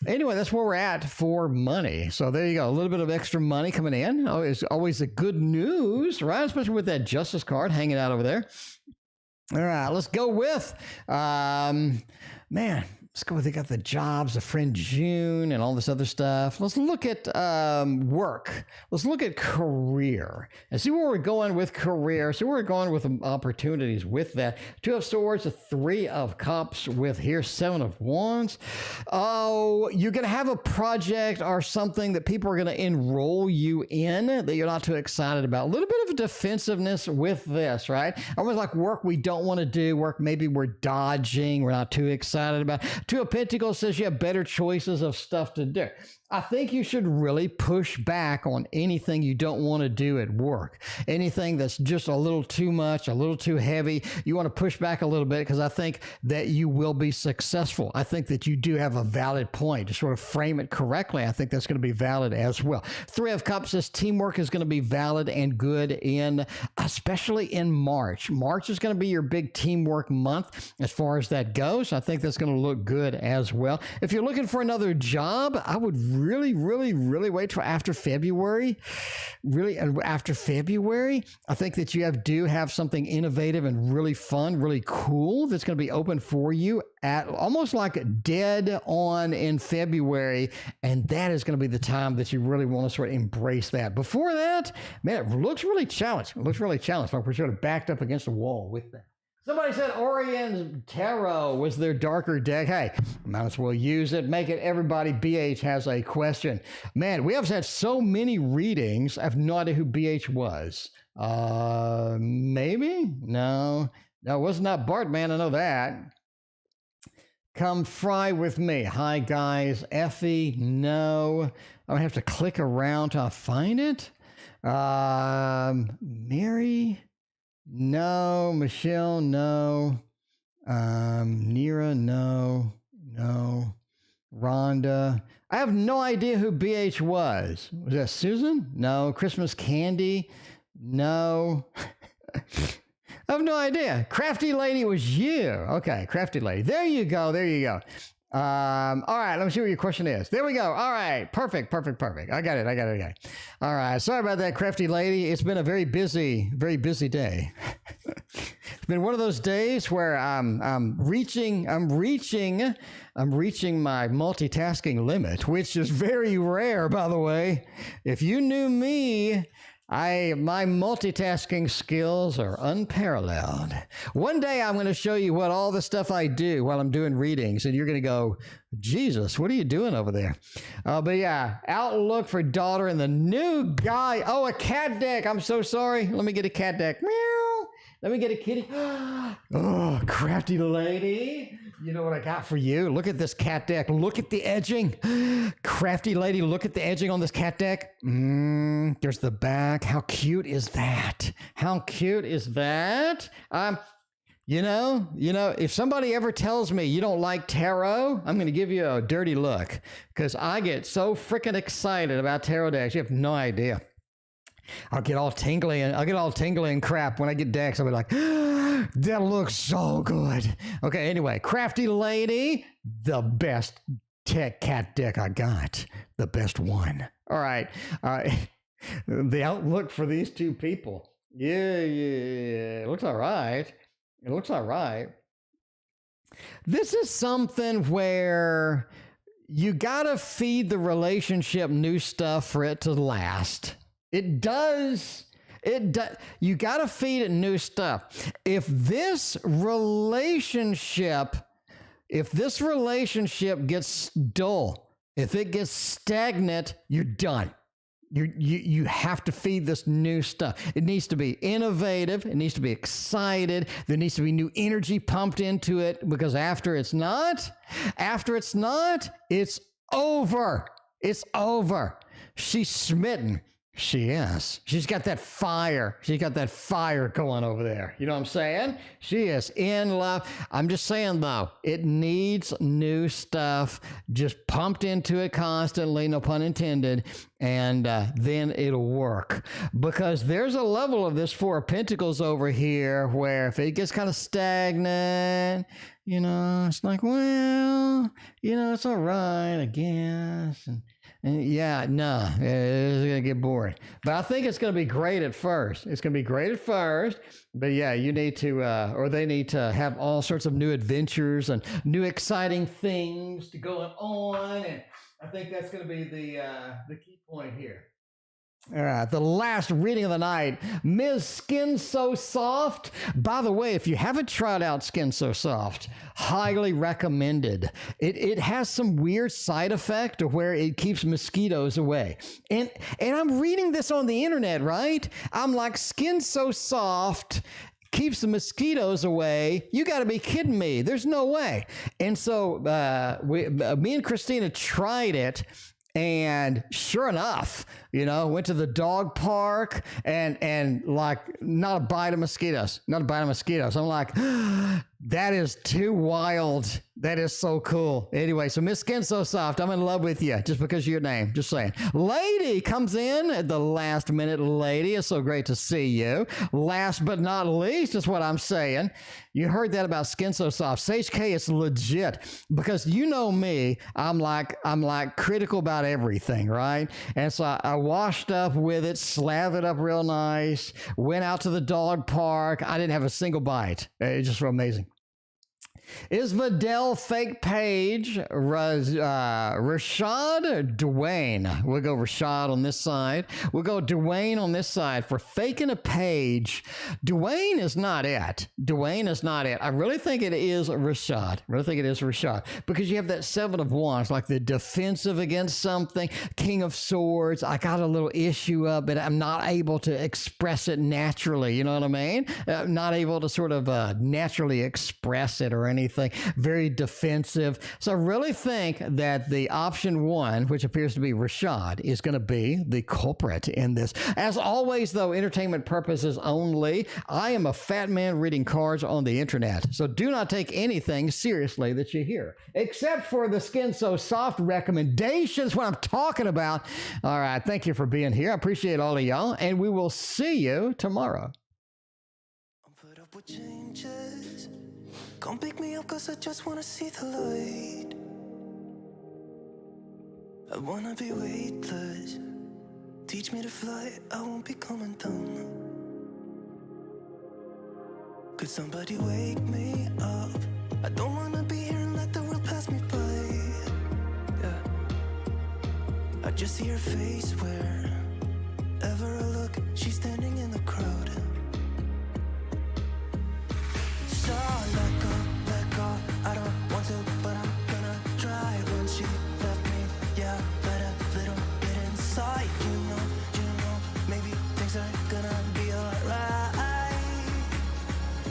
Anyway, that's where we're at for money. So there you go. A little bit of extra money coming in. Oh, it's always a good news, right? Especially with that Justice card hanging out over there. All right, let's go with, let's go with, they got the jobs, a friend June, and all this other stuff. Let's look at work. Let's look at career and see where we're going with career. See where we're going with opportunities with that. 2 of Swords, a 3 of Cups with here, 7 of Wands. Oh, you're going to have a project or something that people are going to enroll you in that you're not too excited about. A little bit of defensiveness with this, right? Almost like work we don't want to do, work maybe we're dodging, we're not too excited about. 2 of Pentacles says you have better choices of stuff to do. I think you should really push back on anything you don't want to do at work. Anything that's just a little too much, a little too heavy. You want to push back a little bit because I think that you will be successful. I think that you do have a valid point. To sort of frame it correctly, I think that's going to be valid as well. 3 of Cups says teamwork is going to be valid and good especially in March. March is going to be your big teamwork month as far as that goes. I think that's going to look good as well. If you're looking for another job, I would really wait till after February. Really, after February, I think that you do have something innovative and really fun, really cool that's going to be open for you at almost like dead on in February. And that is going to be the time that you really want to sort of embrace that. Before that, man, it looks really challenged. It looks really challenged. Like we're sort of backed up against the wall with that. Somebody said Orion's Tarot was their darker deck. Hey, might as well use it. Make it everybody. BH has a question. Man, we have had so many readings. I have no idea who BH was. Maybe? No, it was not Bart, man. I know that. Come fry with me. Hi, guys. Effie, no. I'm going to have to click around till I find it. Mary... No. Michelle, no. Nira, no. Rhonda. I have no idea who BH was. Was that Susan? No. Christmas Candy? No. I have no idea. CraftyLady was you. Okay, CraftyLady. There you go. All right, let me see what your question is. There we go. All right, perfect. I got it. All right, sorry about that, CraftyLady. It's been a very busy day. It's been one of those days where I'm reaching my multitasking limit, which is very rare, by the way. If you knew me, my multitasking skills are unparalleled. One day I'm going to show you what all the stuff I do while I'm doing readings, and you're going to go, Jesus, what are you doing over there? But yeah, outlook for daughter and the new guy. Oh, a cat deck. I'm so sorry. Let me get a cat deck. Meow. Let me get a kitty. Oh, CraftyLady. You know what I got for you? Look at this cat deck. Look at the edging. CraftyLady, look at the edging on this cat deck. There's the back. How cute is that? You know, if somebody ever tells me you don't like tarot, I'm going to give you a dirty look because I get so freaking excited about tarot decks. You have no idea. I'll get all tingly and crap when I get decks. I'll be like, that looks so good. Okay, anyway, CraftyLady, the best cat deck I got. The best one. All right. The outlook for these two people. Yeah. It looks all right. This is something where you got to feed the relationship new stuff for it to last. It does. You got to feed it new stuff. If this relationship gets dull, if it gets stagnant, you're done. You have to feed this new stuff. It needs to be innovative. It needs to be excited. There needs to be new energy pumped into it because after it's not, it's over. It's over. She's smitten. She is. She's got that fire. Going over there. You know what I'm saying? She is in love. I'm just saying, though, it needs new stuff just pumped into it constantly, no pun intended, and then it'll work. Because there's a level of this Four of Pentacles over here where if it gets kind of stagnant, it's like, well, it's all right, I guess. And Yeah, no, it's going to get boring. But I think it's going to be great at first. It's going to be great at first. But yeah, you need to, or they need to have all sorts of new adventures and new exciting things to going on. And I think that's going to be the key point here. All right, the last reading of the night, Ms. Skin So Soft. By the way, if you haven't tried out Skin So Soft, highly recommended. It has some weird side effect to where it keeps mosquitoes away. And I'm reading this on the internet, right? I'm like, Skin So Soft keeps the mosquitoes away. You got to be kidding me. There's no way. And so me and Christina tried it. And sure enough, went to the dog park and like not a bite of mosquitoes. I'm like, that is too wild. That is so cool. Anyway, so Miss Skin So Soft, I'm in love with you just because of your name. Just saying. Lady comes in at the last minute. Lady, it's so great to see you. Last but not least is what I'm saying. You heard that about Skin So Soft. Sage K is legit because you know me. I'm like critical about everything, right? And so I washed up with it, slathered up real nice, went out to the dog park. I didn't have a single bite. It's just amazing. Is Viddell fake page Rashad or Dwayne? We'll go Rashad on this side. We'll go Dwayne on this side for faking a page. Dwayne is not it. I really think it is Rashad. Because you have that 7 of Wands, like the defensive against something, King of Swords. I got a little issue up, but I'm not able to express it naturally. You know what I mean? Not able to sort of naturally express it or anything. Very defensive. So I really think that the option 1, which appears to be Rashad, is going to be the culprit in this. As always, though, entertainment purposes only. I am a fat man reading cards on the internet, so do not take anything seriously that you hear, except for the Skin So Soft recommendations, what I'm talking about. All right, thank you for being here. I appreciate all of y'all, and we will see you tomorrow. Put up with changes. Come pick me up cause I just wanna see the light. I wanna be weightless. Teach me to fly, I won't be coming down. Could somebody wake me up? I don't wanna be here and let the world pass me by. Yeah. I just see her face wherever I look. She's standing in the crowd. Saw like